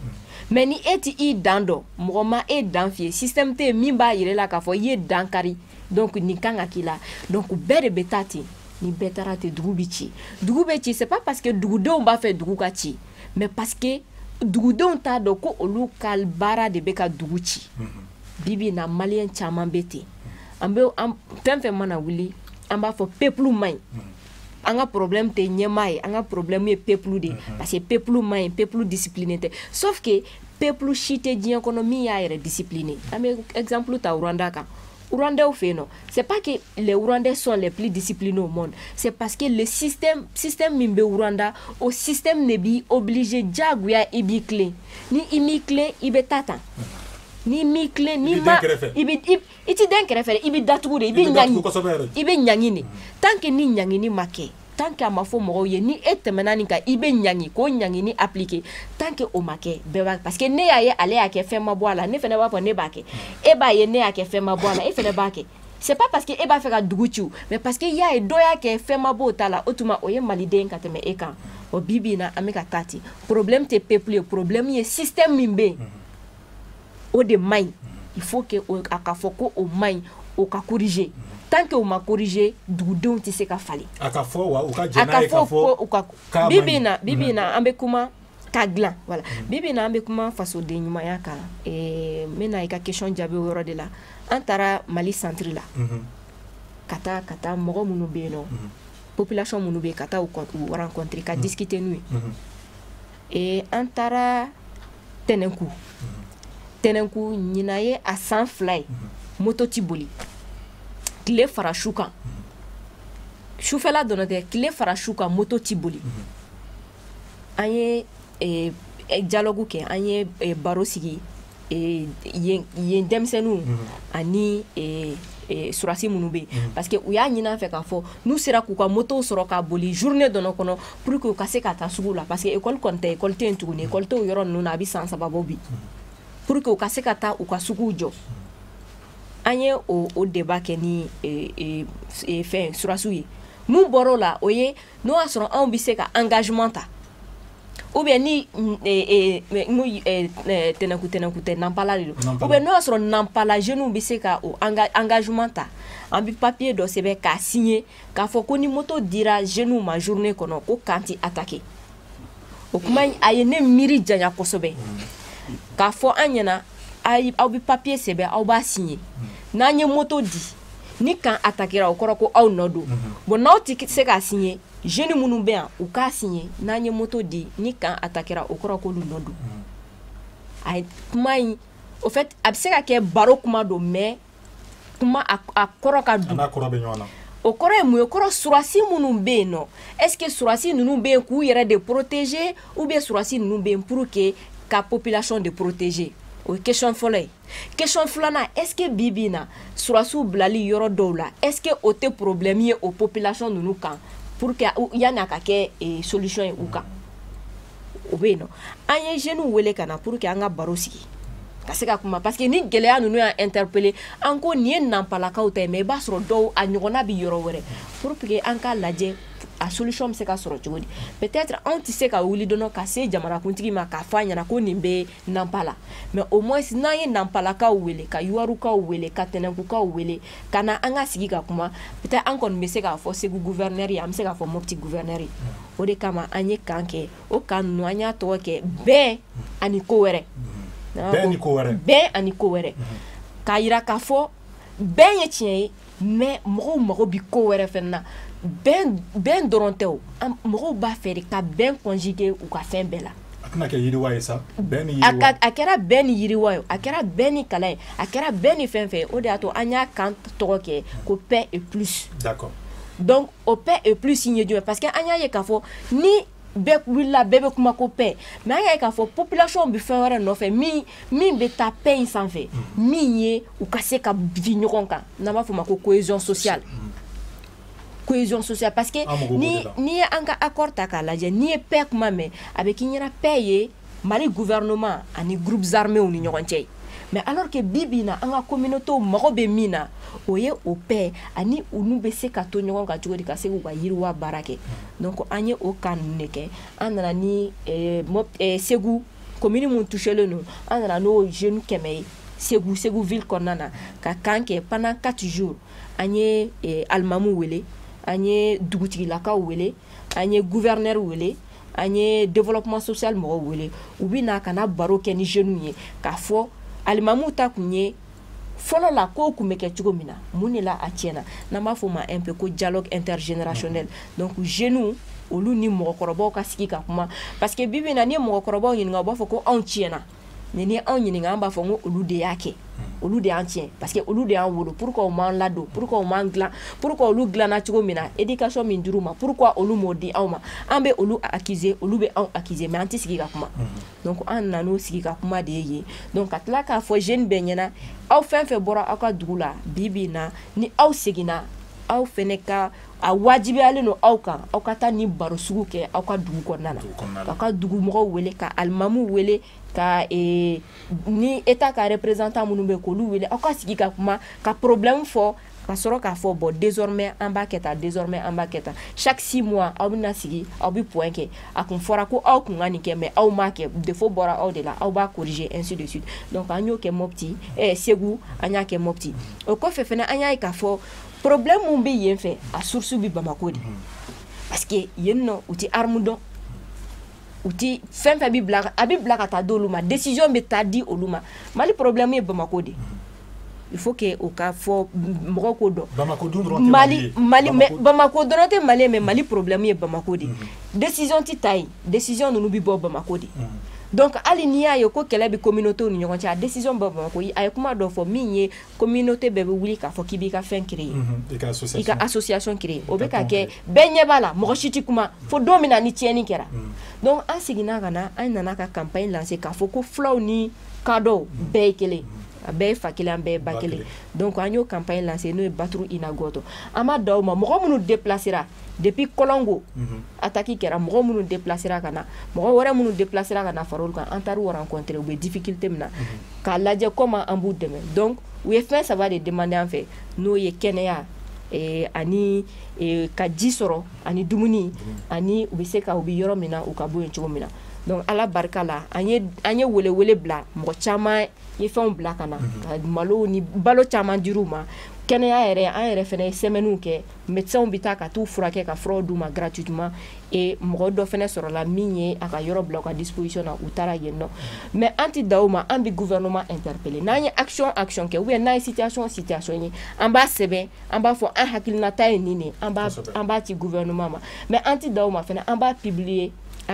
mais ni e tɛ i dan dɔn mɔgɔ ma e dan f'i ye système tɛ yen min b'a yira la k'a fɔ i ye dan kari donc nin kan ka k'i la donc bɛɛ de bɛ taa ten ni bɛɛ taara ten dugu bɛ ci c'est pas parce que dugudenw b'a fɛ dugu ka ci mais parce que dugudenw t'a dɔn ko olu ka baara de bɛ ka dugu ci bibi na maliyɛn caman bɛ ten an bɛ fɛn fɛn mana wuli an b'a fɔ peuple man ɲi an ka problème tɛ ɲɛmaa ye an ka problème ye peuple de parce que peuple man ɲi peuple discipliné tɛ sauf que peuple si tɛ diɲɛ kɔnɔ min y'a yɛrɛ discipliné an bɛ exemple ta Rwanda kan Rwandais fait non, c'est pas que les Rwandais sont les plus disciplinés au monde, c'est parce que le système mimbe Rwanda au système ne bi obligé jaguya ibi clé ni imi clé ibe tata ni mi clé ni ma ibi iti den krefere ibi datugu de ibi nyangini tant que ni nyangini make tant que ma fo mo ye ni etemena ni ka ibe nyangi ko nyangini appliquer tant que o make beba parce que ne ya ye ale ya ke fema boala ne fene ba po ne ba ke e ba ye ne ya ke fema boala e fene ba ke c'est pas parce que e ba fe ka duguchu mais parce que ya e do ya ke fema bo tala otuma o ye maliden ka teme e kan o bibi na ameka tati problème te peuple problème ye système mimbe o de mai il faut que o akafoko o mai o ka corriger tant que o ma corriger dugudenw tɛ se ka fali a ka fɔ wa u ka jɛn n'a ye ka fɔ bibi na an bɛ kuma ka dilan voilà bibi na an bɛ kuma fasoden ɲumanya kan n bɛna i ka question jaabi o yɔrɔ de la an taara Mali centre la ka taa mɔgɔ minnu bɛ yen nɔ population minnu bɛ yen ka taa u rencontrer ka discuter n'u ye an taara Tɛnɛnku ɲina ye a san 2 ye moto ti boli tile fara su kan sufɛla dɔrɔn tɛ tile fara su kan moto ti boli an ye dialogue kɛ an ye baro sigi yen denmisɛnninw ani surasi minnu bɛ yen parce que u y'a ɲini an fɛ k'a fɔ n'u sera k'u ka moto sɔrɔ k'a boli journée dɔnɔ kɔnɔ pour que u ka se ka taa sugu la parce que école kɔni tɛ école tɛ yen tuguni école tɛ o yɔrɔ ninnu na a bɛ san 3 bɔ bi pour que u ka se ka taa u ka suguw jɔ an ye o débat kɛ ni fɛn surasiw ye n'u bɔra o la o ye n'o y'a sɔrɔ anw bɛ se ka engagement ta ou bien ni tɛnɛnku tɛ nampala de don ou bien n'o y'a sɔrɔ nampala jeunes bɛ se ka o engagement ta an bɛ papier dɔ sɛbɛn k'a signer k'a fɔ ko ni moto dira jeunes ma journée kɔnɔ ko kan tɛ attaquer o kuma a ye ne miiri janya kosɛbɛ k'a fɔ an ɲɛna aw bɛ papier sɛbɛn aw b'a signer n'an ye moto di ni kan attaquera o kɔrɔ ko aw nɔ don bon n'aw tɛ se k'a signer jeunes minnu bɛ yan u k'a signer n'an ye moto di ni kan attaquera o kɔrɔ k'olu nɔ don a kuma in au fait a bɛ se ka kɛ baro kuma don mais kuma a kɔrɔ ka don o kɔrɔ ye mun ye? O kɔrɔ surasi minnu bɛ yen nɔ, est ce que surasi ninnu bɛ yen k'u yɛrɛ de protéger ou bien surasi ninnu bɛ yen pour que ka population de protéger? O ye question fɔlɔ ye. Question filanan, est ce que bi bi in na surasiw bilali yɔrɔ dɔw la, est ce que o tɛ problème ye o population ninnu kan pour que yanni a ka kɛ solution ye u kan? O bɛ yen nɔ. An ye jeunes wele ka na pour que an ka baro sigi. Parce que ni gɛlɛya ninnu y'a interpellé, an ko nin ye nampalakaw ta ye, mais i b'a sɔrɔ dɔw a ɲɔgɔnna bɛ yɔrɔ wɛrɛ, pour que an ka lajɛ a solution bɛ se ka sɔrɔ cogo di. Peut-être anw tɛ se ka wuli dɔrɔn ka se jamanakuntigi ma k'a fɔ a ɲɛna ko nin bɛ nampa la, mais au moins n'an ye nampalakaw wele, ka yuwarukaw wele, ka tɛnɛnkukaw wele, ka na an ka sigi ka kuma, peut-être an kɔni bɛ se k'a fɔ Segu gouverneur ye, an bɛ se k'a fɔ Mopti gouverneur ye. O de kama an ye kan kɛ, o kan ninnu an y'a tɔgɔ kɛ bɛn ani ko wɛrɛ. Bɛn ani ko wɛrɛ. K'a yira k'a fɔ bɛn ye tiɲɛ ye, mais mɔgɔw mago bɛ ko wɛrɛ fɛnɛ na. Bɛn dɔrɔn tɛ o, mɔgɔw b'a fɛ de ka bɛn conjuguer u ka fɛn bɛɛ la. A kana kɛ yiriwa ye sa, bɛn ni yiriwa. A kɛra bɛn ni yiriwa ye, a kɛra bɛn ni kalan ye, a kɛra bɛn ni fɛn fɛn ye, o de y'a to an y'a kan tɔgɔ kɛ ko paix et plus. D'accord. Donc o paix et plus signe jumɛn? Parce que an y'a ye k'a fɔ ni bɛɛ wulila bɛɛ bɛ kuma ko paix, mais an y'a ye k'a fɔ population bɛ fɛn wɛrɛ nɔfɛ min bɛ taa paix in sanfɛ, min ye u ka se ka vi ɲɔgɔn kan, n'an b'a fɔ o ma ko cohésion sociale. Cohésion sociale, parce que ni ye an ka accord ta k'a lajɛ, n'i ye paix kuma mɛn, a bɛ k'i ɲɛna paix ye Mali gouvernement ani groupes armés ni ɲɔgɔn cɛ. Mais alors que bibi na an ka communauté mago bɛ min na, o ye o paix ani olu bɛ se ka to ɲɔgɔn kan cogo di ka se k'u ka yiriwa baara kɛ. Donc an ye o kan ninnu de kɛ, an nana ni Segu commune mun touchelen don, an nana n'o jeunes 100 ye Segu ville kɔnɔna na ka kan kɛ pendant 4 jours. An ye alimamu wele, an ye dugutigilakaw wele, an ye gouverneur wele, an ye développement social mɔgɔw wele, u bɛ na ka na baro kɛ ni jeunes ye k'a fɔ alimamu ta kun ye fɔlɔ la ko kun bɛ kɛ cogo min na, mun de la a tiɲɛna, n'an b'a fɔ o ma un peu ko dialogue intergénérationnel. Donc jeunes olu ni mɔgɔkɔrɔbaw ka sigi ka kuma, parce que bibi na ni mɔgɔkɔrɔbaw ɲininka u b'a fɔ ko anw tiɲɛna, mais ni anw ɲininka an b'a fɔ ko olu de y'a kɛ, olu de y'an tiɲɛ, parce que olu de y'an wolo, pourquoi u m'an ladon, pourquoi u m'an dilan, pourquoi olu dilanna cogo min na, éducation min dir'u ma, pourquoi olu m'o di anw ma, an bɛ olu accuser, olu bɛ anw accuser, mais an tɛ sigi ka kuma. Donc an nan'o sigi ka kuma de ye. Donc ka tila k'a fɔ jeune bɛɛ ɲɛna, aw fɛn fɛn bɔra aw ka dugu la bi na, ni aw seginna, aw fɛnɛ ka a wajibiyalen don aw kan, aw ka taa ni baro sugu kɛ aw ka dugu kɔnɔna na, k'aw ka dugumɔgɔw wele, ka alimamu wele, ka ni état ka représentant minnu bɛ k'olu wele, aw ka sigi ka kuma, ka problème fɔ, ka sɔrɔ k'a fɔ bon désormais an b'a kɛ tan, désormais an b'a kɛ tan. Chaque 6 mois aw bɛna sigi, aw bɛ point kɛ, a kun fɔra ko aw kun ka nin kɛ, mais aw m'a kɛ, défaut bɔra aw de la, aw b'a corriger ainsi de suite. Donc an y'o kɛ Mopti, Segu an y'a kɛ Mopti. O kɔfɛ fɛnɛ an y'a ye k'a fɔ problème mun bɛ yen fɛ, a source bɛ Bamako de, parce que yen nɔ u tɛ arme dɔn, u tɛ fɛn fɛn bɛ bila, a bɛ bila ka taa d'olu ma, décision bɛ taa di olu ma. Mali problème ye Bamako de. Il faut que o ka fɔ mɔgɔw ko dɔn. Bamako dun dɔrɔn tɛ Mali, mais Bamako dɔrɔn tɛ Mali, mais Mali problème ye Bamako de. Décision tɛ ta yen, décision ninnu bɛ bɔ Bamako de. Donc hali n'i y'a ye ko kɛlɛ bɛ communauté ni ɲɔgɔn cɛ, a décision bɛ Bamako, a ye kuma dɔ fɔ min ye communauté bɛɛ bɛ wuli k'a fɔ k'i b'i ka fɛn créer, i ka association créer, o bɛ ka kɛ bɛɛ ɲɛ b'a la, mɔgɔ si tɛ kuma fo don min na ni tiɲɛni kɛra. Donc an seginna ka na, an nana ka campagne lancer k'a fɔ ko fulaw ni kadɔw bɛɛ ye kelen, a bɛɛ ye fa kelen, an bɛɛ ye ba kelen. Donc an y'o campagne lancer n'o ye Baturu Inagoto. An ma da o ma, mɔgɔ minnu déplacera depuis Kolongo attaque kɛra, mɔgɔ minnu déplacera ka na, mɔgɔ wɛrɛ minnu déplacera ka na fara olu kan, an taar'u rencontrer, u bɛ difficulté min na, k'a lajɛ comment an b'u dɛmɛ. Donc u ye fɛn 3 de demander an fɛ, n'o ye kɛnɛya ani ka ji sɔrɔ ani dumuni, ani u bɛ se ka u bɛ yɔrɔ min na u ka bɔ yen cogo min na. Donc ala barika la an ye wele bila, mɔgɔ caman ye fɛnw bila ka na, ka malo ni balo caman dir'u ma. Kɛnɛya yɛrɛ an yɛrɛ fɛnɛ ye semaines kɛ, médecins bɛ taa ka t'u furakɛ ka furaw d'u ma gratuitement, et mɔgɔ dɔ fɛnɛ sɔrɔla min ye a ka yɔrɔ bila u ka disposition na, u taara yen nɔ. Mais an ti da o ma, an bi gouvernement interpeller, n'an ye action kɛ, ou bien n'an ye situation ye, an b'a sɛbɛn, an b'a fɔ an hakilinata ye nin de, an b'a ci gouvernement ma. Mais an ti da o ma fɛnɛ, an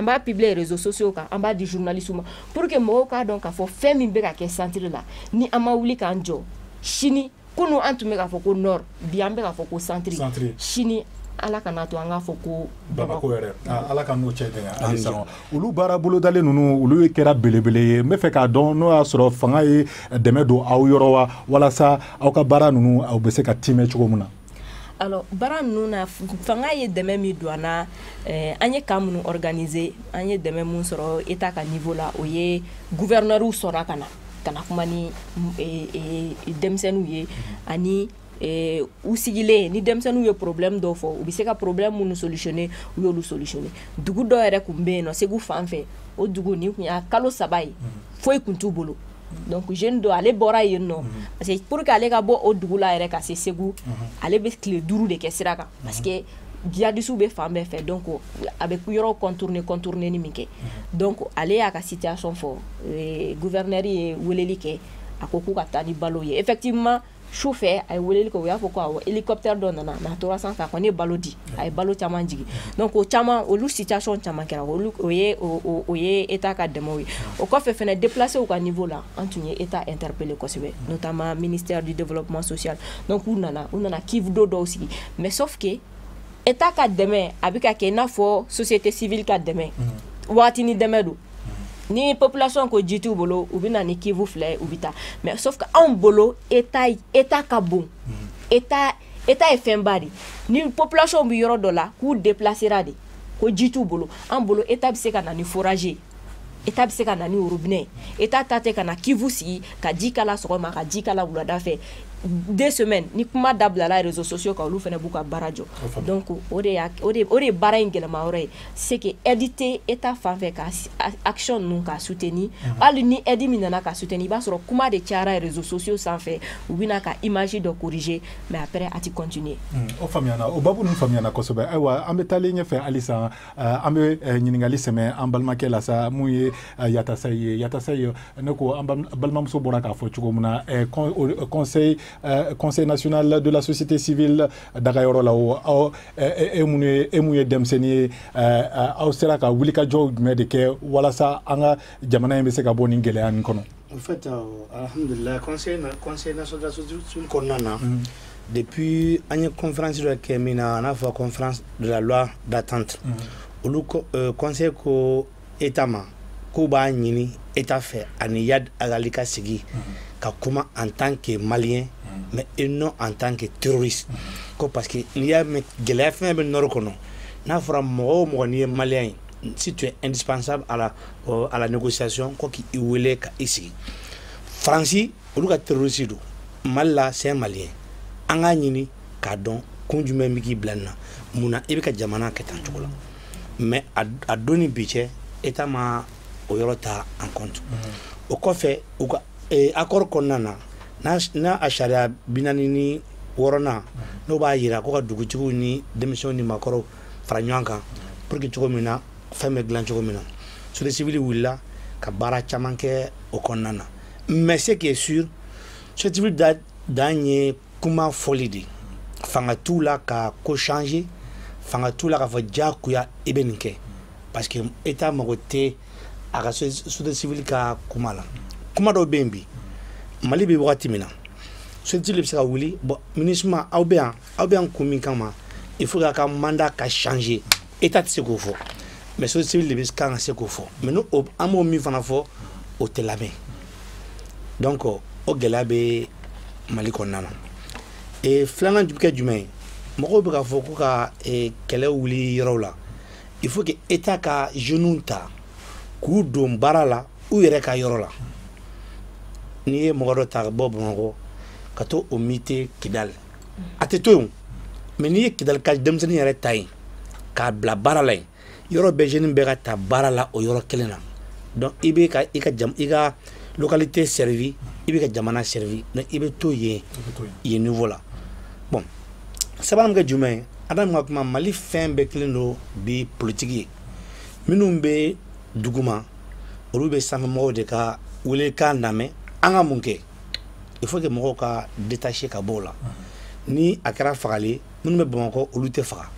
b'a publier réseaux sociaux kan, an b'a di journalistes ma, pour que mɔgɔw k'a dɔn k'a fɔ fɛn min bɛ ka kɛ centre la, ni an ma wuli k'an jɔ, sini kunu an tun bɛ k'a fɔ ko nord bi an bɛ k'a fɔ ko centre sini ala kana to an k'a fɔ ko Bamako yɛrɛ ala ka n'o cɛ janya halisa olu baara bolodalen ninnu olu kɛra belebele ye n bɛ fɛ k'a dɔn n'o y'a sɔrɔ fanga ye dɛmɛ don aw yɔrɔ wa walasa aw ka baara ninnu aw bɛ se ka timɛ cogo min na. Alors baara ninnu na fanga ye dɛmɛ min don an na an ye cas minnu organiser an ye dɛmɛ min sɔrɔ état ka niveau la o ye gouverneur sɔnna ka na kuma ni denmisɛnninw ye ani u sigilen ni denmisɛnninw ye problème dɔw fɔ u bɛ se ka problème minnu solutionner u y'olu solutionner dugu dɔ yɛrɛ tun bɛ yen nɔ Segu fan fɛ o dugu ni tun y'a kalo 3 ye foyi tun t'u bolo donc jeune dɔ ale bɔra yen nɔ parce que pour que ale ka bɔ o dugu la yɛrɛ ka se Segu ale bɛ tile 5 de kɛ sira kan parce que djihadistes bɛ fan bɛɛ fɛ donc a bɛ yɔrɔ contourner ni min kɛ donc ale y'a ka situation fɔ gouverneur ye weleli kɛ a ko k'u ka taa ni balo ye effectivement su fɛ a ye weleli kɛ u y'a fɔ ko awɔ hélicoptère dɔ nana n'a tora sanfɛ a kɔni ye balo di a ye balo caman jigin donc o caman olu situation caman kɛra o ye état ka dɛmɛw ye o kɔfɛ fɛnɛ déplacé u ka niveau la an tun ye état interpellé kosɛbɛ notamment ministère du développement social donc u nana kivu dɔw sigi mais sauf que état ka dɛmɛ a bɛ ka kɛ i n'a fɔ société civile ka dɛmɛ waati ni dɛmɛ don ni population ko jitu bolo u bina ni kivu filɛ u bita mais sauf que an bolo état ka bon état ye fɛn ba de ni population bi yɔrɔ dɔ la k'u déplacera de ko jitu bolo an bolo état bɛ se ka na ni forager état bɛ se ka na ni robinet état ta tɛ ka na kivu sigi ka ji kala sɔgɔma ka ji kala wulada fɛ 2 semaines ni kuma dabilala réseaux sociaux ka olu fɛnɛ b'u ka baara jɔ donc o de baara in gɛlɛma yɔrɔ ye c'est que aide tɛ état fan fɛ ka action ninnu ka soutenir hali ni aide min nana ka soutenir i b'a sɔrɔ kuma de cayara réseaux sociaux sanfɛ u bɛna ka image dɔ corriger mais après a ti continuer o faamuyana o babu ninnu faamuyana kosɛbɛ ayiwa an bɛ taalen ɲɛfɛ halisa an bɛ ɲininkali sɛmɛ an balimakɛ la sa mun ye Yatasaye ne ko an balimamuso bɔra k'a fɔ cogo min na Conseil national de la société civile dagayɔrɔ la o e mun ye denmisɛnnin ye aw sera ka wulikajɔ jumɛn de kɛ walasa an ka jamana in bɛ se ka bɔ nin gɛlɛya nin kɔnɔ. En fait, alhamdulillah, Conseil national de la société civile kɔnɔna na depuis an ye conférence dɔ kɛ min na an n'a fɔ conférence de la loi d'attente olu conseil ko état ma k'u b'a ɲini état fɛ ani Yad Agali ka sigi ka kuma en tant que malien mais non en tant que terroriste ko parce que n'i y'a mɛn gɛlɛya fɛn bɛ nord kɔnɔ n'a fɔra mɔgɔ o mɔgɔ n'i ye malien ye si tu es indispensable à la négociation ko k'i wele ka i sigi Faransi olu ka terroriste don Mali la c'est un malien an k'a ɲini k'a dɔn kun jumɛn bɛ k'i bila nin na mun na i bɛ ka jamana kɛ tan cogo la mais a don ni bi cɛ état ma o yɔrɔ ta en compte o kɔfɛ u ka accord kɔnɔna na n'a a sariya 46 n'o b'a yira ko ka dugutigiw ni denmisɛnw ni maakɔrɔw fara ɲɔgɔn kan pour que cogo min na fɛn bɛ dilan cogo min na société civile wulila ka baara caman kɛ o kɔnɔna na mais ce qui est sûr société civile dan ye kuma fɔli de fanga t'u la ka ko changer fanga t'u la ka fɔ diyagoya i bɛ nin kɛ parce que état mago tɛ a ka société civile ka kuma la kuma dɔw bɛ yen bi Mali bɛ wagati min na société civile bɛ se ka wuli bon MINUSMA aw bɛ yan kun min kama il faut que a ka mandat ka changer état tɛ se k'o fɔ mais société civile de bɛ kan ka se k'o fɔ mais n'o an b'o min fana fɔ o tɛ lamɛn donc o gɛlɛya bɛ Mali kɔnɔna na filanan bɛ kɛ jumɛn ye mɔgɔw bɛ k'a fɔ ko ka kɛlɛ wuli yɔrɔw la il faut que état ka jeunes ta k'u don baara la u yɛrɛ ka yɔrɔ la n'i ye mɔgɔ dɔ ta ka bɔ Bamakɔ ka to o mite Kidali a tɛ to yen mais n'i ye Kidali ka denmisɛnnin yɛrɛ ta yen k'a bila baara la yen yɔrɔ bɛɛ jeune bɛ ka ta baara la o yɔrɔ kelen na donc i bɛ ka i ka localité servi i bɛ ka jamana servi donc i bɛ to yen yen niveau la bon sabanan kɛ jumɛn ye Adam ka kuma Mali fɛn bɛɛ kelen don bi politique ye minnu bɛ duguma olu bɛ sanfɛmɔgɔw de ka welekan lamɛn an ka mun kɛ il faut que mɔgɔw ka détacher ka bɔ o la ni a kɛra fagali minnu bɛ Bamakɔ olu tɛ faga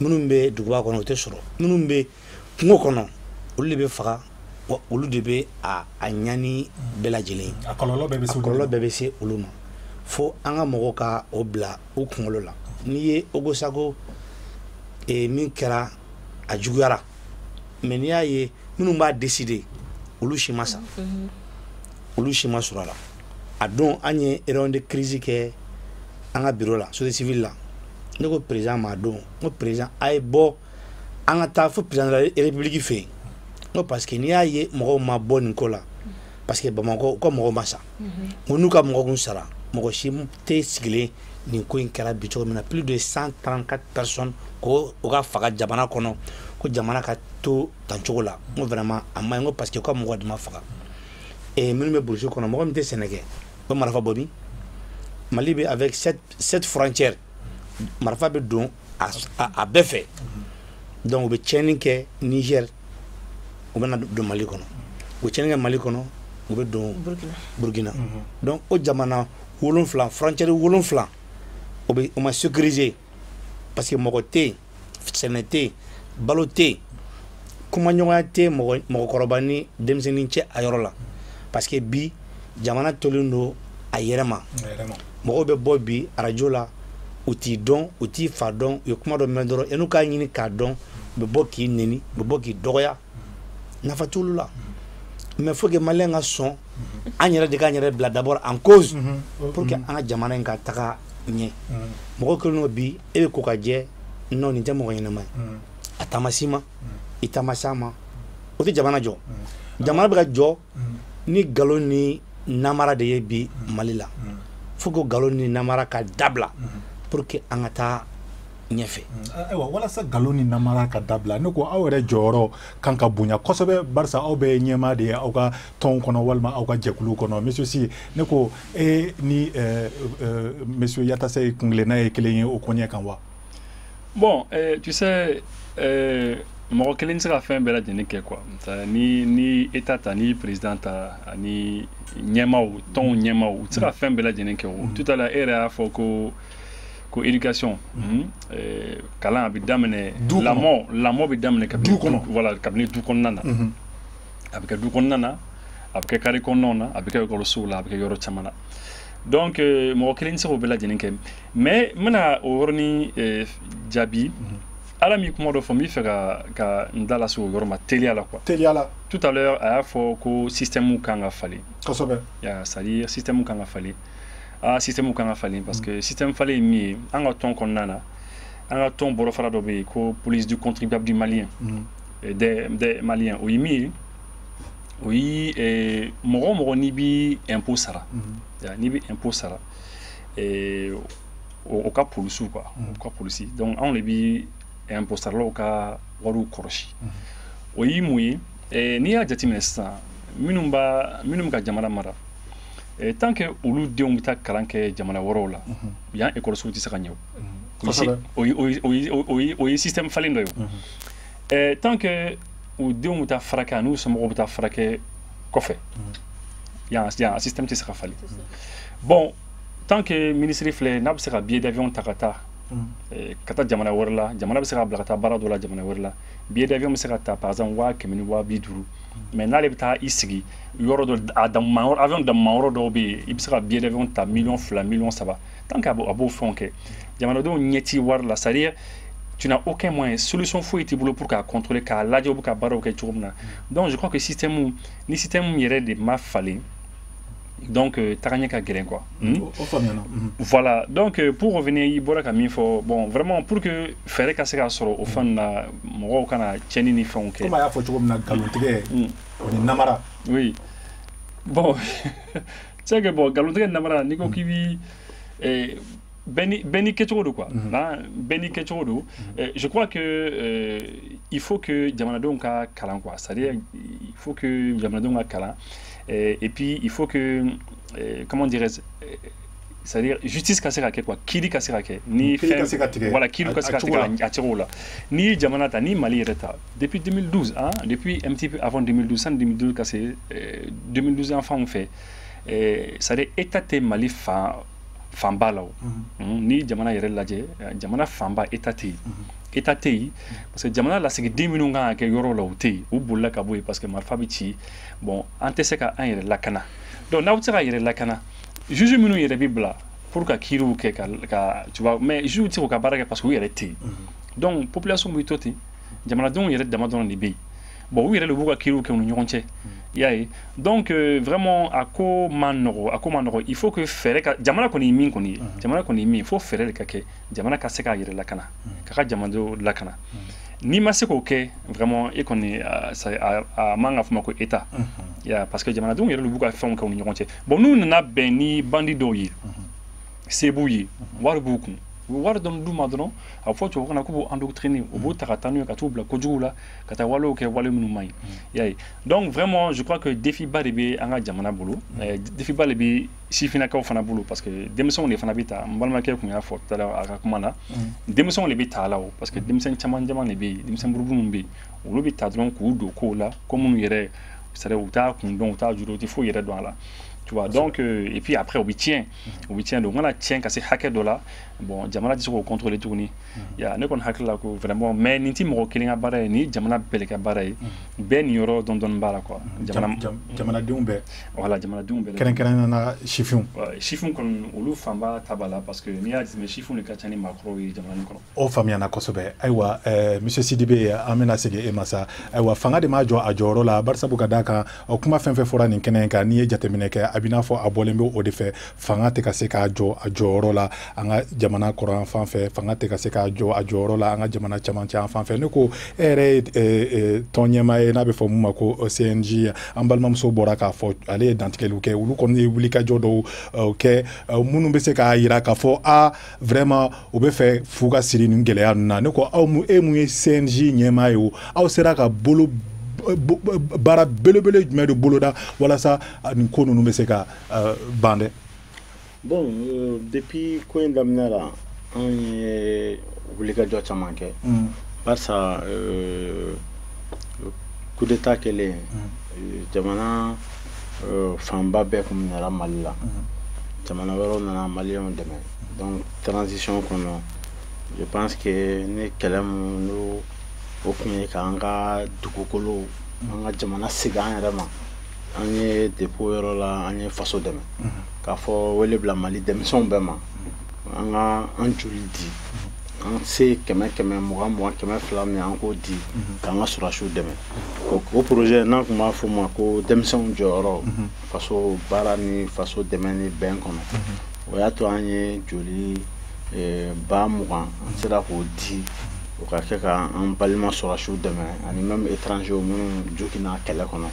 minnu bɛ duguba kɔnɔ o tɛ sɔrɔ minnu bɛ kungo kɔnɔ olu de bɛ faga wa olu de bɛ a ɲani bɛɛ lajɛlen a kɔlɔlɔ bɛɛ bɛ se olu ma fo an ka mɔgɔw ka o bila u kunkolo la n'i ye Ogosago min kɛra a juguyara mais n'i y'a ye minnu b'a décider olu si ma sa olu si ma sɔrɔ a la a don an ye réunion de crise kɛ an ka bureau la société civile la ne ko président ma don ko président a ye bɔ an ka taa fo président de la république fɛ yen ko parce que n'i y'a ye mɔgɔw ma bɔ nin ko la parce que Bamako u ka mɔgɔw ma sa ko n'u ka mɔgɔw kun sara mɔgɔ si tɛ sigilen nin ko in kɛra bi cogo min na plus de 134 personnes ko u ka faga jamana kɔnɔ ko jamana ka to tan cogo la n ko vraiment a ma ɲi ko parce que u ka mɔgɔ de ma faga minnu bɛ burusi kɔnɔ mɔgɔ min tɛ sɛnɛ kɛ o bɛ marifa bɔ min Mali bɛ avec 7 frontières marifa bɛ don a bɛɛ fɛ donc u bɛ tiɲɛni kɛ Niger u bɛ na don Mali kɔnɔ u bɛ tiɲɛni kɛ Mali kɔnɔ u bɛ don Burkina donc o jamana 7 frontières 7 u ma sécuriser parce que mɔgɔ tɛ yen sɛnɛ tɛ yen balo tɛ yen kumaɲɔgɔnya tɛ mɔgɔkɔrɔba ni denmisɛnnin cɛ a yɔrɔ la parce que bi jamana tolen don a yɛrɛ ma mɔgɔw bɛ bɔ bi radio la u t'i dɔn u t'i fa dɔn u ye kuma dɔ mɛn dɔrɔn yan'u k'a ɲini k'a dɔn u bɛ bɔ k'i neni u bɛ bɔ k'i dɔgɔya nafa t'olu la mais faut que maliyɛn ka sɔn an yɛrɛ de k'an yɛrɛ bila d'abord en cause pour que an ka jamana in ka taga ɲɛ mɔgɔ kelen do bi e bɛ ko ka jɛ non nin tɛ mɔgɔ ɲɛnama ye a taama si ma i taama s'a ma o tɛ jamana jɔ jamana bɛ ka jɔ ni nkalon ni namara de ye bi Mali la faut que nkalon ni namara ka dabila pour que an ka taa ɲɛfɛ ayiwa walasa nkalon ni namara ka dabila ne ko aw yɛrɛ jɔyɔrɔ kan ka bonya kosɛbɛ barisa aw bɛ ɲɛmaa de ye aw ka tɔn kɔnɔ walima aw ka jɛkulu kɔnɔ monsieur Si ne ko ni monsieur Yatase kungilenna ye kelen ye o ko ɲɛ kan wa bon tu sais mɔgɔ kelen tɛ se ka fɛn bɛɛ lajɛlen kɛ quoi ni état ta ni président ta ani ɲɛmaaw tɔnw ɲɛmaaw u tɛ se ka fɛn bɛɛ lajɛlen kɛ o tout à l'heure e yɛrɛ y'a fɔ ko éducation kalan a bɛ daminɛ lamɔ bɛ daminɛ kabini du kɔnɔna na a bɛ kɛ du kɔnɔna na a bɛ kɛ carré kɔnɔnaw na a bɛ kɛ école la a bɛ kɛ yɔrɔ caman na donc mɔgɔ kelen tɛ se k'o bɛɛ lajɛlen kɛ mais n bɛna o yɔrɔnin jaabi ala min kuma dɔ fɔ n bɛ fɛ ka n da lase o yɔrɔ ma teliya la quoi teliya la tout à l'heure a y'a fɔ ko système kan ka falen kosɛbɛ c'est-à-dire système kan ka falen système kan ka falen parce que système falen ye min ye an ka tɔn kɔnɔna na an ka tɔn bɔrɔfara dɔ bɛ yen ko police du contribuable du malien des maliens o ye min ye o ye mɔgɔ o mɔgɔ n'i bɛ impôt sara n'i bɛ impôt sara o ka polisiw quoi o ka polisi donc anw de bɛ impôt saralaw ka wariw kɔlɔsi o ye mun ye n'i y'a jateminɛ sisan minnu bɛ ka jamana mara tant que olu denw bɛ taa kalan kɛ jamana wɛrɛw la yan école-sow tɛ se ka ɲɛ o ye système falen dɔ ye tant que u denw bɛ taa furakɛ ani u somɔgɔw bɛ taa furakɛ kɔfɛ yan a système tɛ se ka falen bon tant que ministre filɛ n'a bɛ se ka billet d'avion ta ka taa jamana wɛrɛ la jamana bɛ se ka bila ka taa baara dɔ la jamana wɛrɛ la billet d'avion bɛ se ka ta par exemple 100 000 ni 250 mais n'ale bɛ taa i sigi yɔrɔ dɔ avion damanyɔrɔ dɔw bɛ yen i bɛ se ka billet d'avion ta 2 millions 3 millions tant que a b'o fɛnw kɛ jamanadenw ɲɛ t'i wari la c'est à dire tu n'as aucun moyen solution foyi t'i bolo pour k'a contrôler k'a lajɛ u bɛ ka baaraw kɛ cogo min na donc je crois que système ni système yɛrɛ de ma falen donc tagaɲɛ ka gɛlɛn quoi voilà donc pour revenir i bɔra ka min fɔ bon vraiment pour que fɛɛrɛ ka se ka sɔrɔ o fɛn na mɔgɔw kana tiɲɛni ni fɛnw kɛ comme a y'a fɔ cogo min na nkalontigɛ o ni namara oui bon c'est que bon nkalontigɛ ni namara n'i ko k'i bi bɛɛ ni kɛcogo do quoi bɛɛ ni kɛcogo do je crois que il faut que jamanadenw ka kalan quoi c'est-à-dire il faut que jamanadenw ka kalan et puis il faut que comment dirais-je c'est-à-dire justice ka se ka kɛ quoi kiiri ka se ka kɛ ni fɛn voilà kiiri ka se ka tigɛ a cogo la ni jamana ta ni Mali yɛrɛ ta depuis 2012 depuis un petit peu avant 2012 san 2012 ka se 2012 yan fanw fɛ c'est-à-dire état tɛ Mali fanba la o ni jamana yɛrɛ lajɛ jamana fanba état tɛ yen état tɛ yen parce que jamana lasigiden minnu kan ka kɛ yɔrɔ la o tɛ yen u bolila ka bɔ yen parce que marifa bɛ ci bon an tɛ se ka an yɛrɛ lakana donc n'aw tɛ se ka yɛrɛ lakana juge minnu yɛrɛ bɛ bila pour ka kiru ke ka tu vois mais je dis ko ka baraka parce que oui arrêté donc population bu toti jamana don yere dama don ni be bon oui le buka kiru ke ñu ñonche yayi donc vraiment ako manoro il faut que faire ka jamana ko ni min ko ni jamana ko ni min faut faire ka ke jamana ka se ka yere la kana ka jamana la kana ni ma se ko ke vraiment e ko ni a manga fuma ko état ya parce que jamana don yere le buka fon ko ñu ñonche bon nous na ben ni bandido yi sebuyi war buku war dom duma dono a fo to kana ko bo endoctriner o bo taratanu ka to bla ko jula ka ta walo ke walo minu mai yayi donc vraiment je crois que défi ba be anga jamana bulu défi ba be sifina ka fana bulu parce que demson ne fana bita mbalma ke ko ya fo tala aka kumana demson le bita lawo parce que demson chaman jamana be demson burubun be o lo bita don ko do ko la ko munu yere c'est là où ta kun donc ta juro ti fo yere do la tu vois donc et puis après on tient donc on a tient que c'est hacker dollar bon jamana dit ko contrôler tourner ya ne kon hakla ko vraiment mais ninti mo kelinga bare ni jamana beleka bare ben yoro don bara quoi jamana dumbe voilà jamana dumbe keren na chiffon kon olu famba tabala parce que ni a dit mais chiffon le katani macro et jamana ko o famia na kosobe aywa monsieur Sidibe amena sege e masa aywa fanga de majo ajoro la barsa buka daka o kuma fenfe fora ni kenen ka ni jatemine ke abina fo abolembe o de fe fanga te ka se ka ajoro la anga jamana koran fanfe fanga te ka se ka ajoro la anga jamana chamancha fanfe ne ko ere tonyema e na be fo muma ko CNG ambalma mso boraka fo ale dantikelu ke ulu kon e wuli ka jodo ke munu be se ka yira ka fo a vraiment o be fe fuga siri ni ngele na ne ko aw mu CNG nyema yo aw sera ka bolo bara belebele jumɛn de boloda walasa nin ko ninnu bɛ se ka ban dɛ. Bon depuis ko in daminɛ la an ye wulikajɔ caman kɛ barisa coup d'état kɛlen jamana fanba bɛɛ kun minɛra Mali la jamana wɛrɛw nana maliyɛnw dɛmɛ donc transition kɔnɔ je pense que ni kɛlɛ mun n'o o kun ye k'an ka dugukolo an ka jamana segin an yɛrɛ ma an ye dépôt yɔrɔ la an ye faso dɛmɛ k'a fɔ wele bila Mali denmisɛnw bɛɛ ma an ka an joli di an se 100 100 20 200 min an k'o di k'an ka surasiw dɛmɛ o projet n'an kun b'a fɔ ma ko denmisɛnw jɔyɔrɔ faso baara ni faso dɛmɛ ni bɛn kɔnɔ o y'a to an ye joli 20,000 an sera k'o di o ka kɛ ka an balima sɔrɔsiw dɛmɛ ani même étranger minnu jogina kɛlɛ kɔnɔ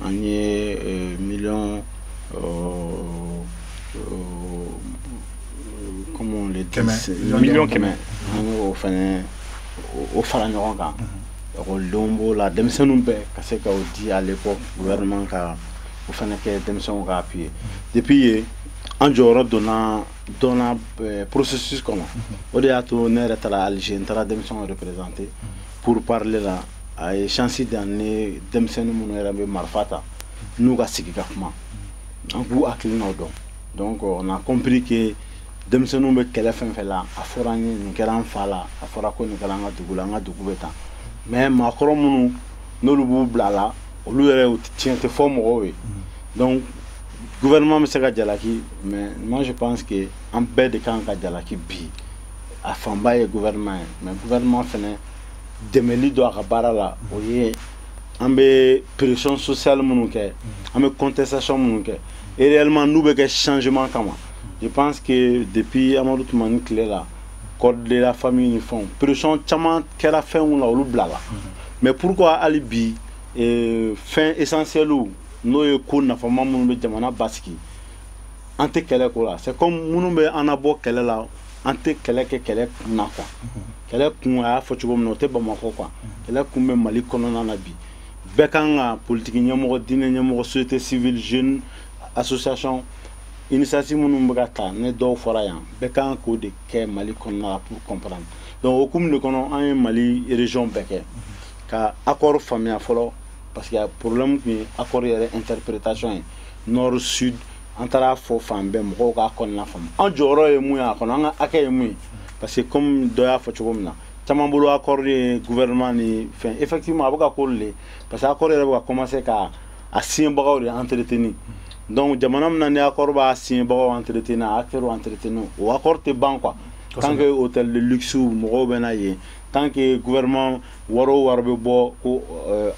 an ye million comment on le dit million kɛmɛ an y'o fɛnɛ o fara ɲɔgɔn kan ekɔlidenw b'o la denmisɛnninw bɛɛ ka se ka o di à l'époque gouvernement ka o fɛnɛ kɛ denmisɛnninw ka appuyer depuis yen an jɔyɔrɔ donna processus kɔnɔ o de y'a to ne yɛrɛ taara Alger n taara denmisɛnw représenter pour parler la a ye chance dan ne denmisɛnnin minnu yɛrɛ bɛ marifa ta n'u ka sigi ka kuma an k'u hakilinaw dɔn donc on a compris que denmisɛnninw bɛ kɛlɛ fɛn fɛn la a fɔra an ye nin kɛra an fa la a fɔra ko nin kɛra an ka dugu la an ka dugu bɛ tan mais maakɔrɔ minnu n'olu b'u bila la olu yɛrɛ tiɲɛ tɛ fɔ mɔgɔw ye donc gouvernement bɛ se ka jalaki mais moi je pense que an bɛɛ de kan ka jalaki bi a fanba ye gouvernement ye mais gouvernement fɛnɛ dɛmɛli dɔ a ka baara la o ye an bɛ pression sociale minnu kɛ an bɛ contestation minnu kɛ et réellement n'u bɛ kɛ changement kama je pense que depuis Amadou Toumani tile la code de la famille ni fɛnw pression caman kɛra fɛnw la olu bila la mais pourquoi hali bi fɛn essentiel n'o ye ko nafama minnu bɛ jamana basigi an tɛ kɛlɛ ko la c'est comme minnu bɛ an labɔ kɛlɛ la an tɛ kɛlɛ kɛ kɛlɛ kun na quoi kɛlɛ kun a y'a fɔ cogo min na o tɛ Bamakɔ quoi kɛlɛ kun bɛ Mali kɔnɔna na bi bɛɛ kan ka politique ɲɛmɔgɔ diinɛ ɲɛmɔgɔ société civile jeune association initiative minnu bɛ ka ta ne dɔw fɔra yan bɛɛ kan k'o de kɛ Mali kɔnɔna la pour comprendre donc o hukumu de kɔnɔ an ye Mali région bɛɛ kɛ ka accord faamuya fɔlɔ parce que problème kun ye accord yɛrɛ interprétation ye nord sud an taara fɔ fan bɛɛ mɔgɔw k'a kɔnɔna faamu an jɔyɔrɔ ye mun ye a kɔnɔ an ka hakɛ ye mun ye parce que comme dɔ y'a fɔ cogo min na caman bolo accord ye gouvernement ni fɛn effectivement a bɛ ka k'olu le parce que accord yɛrɛ bɛ ka commencer ka a signebagaw de entretenir donc jamana min na ni accord b'a signé bagaw entretenu acteur entretenu o accord tɛ ban quoi tant que hôtel de luxe mɔgɔw bɛ na yen tant que gouvernement wari bɛ bɔ ko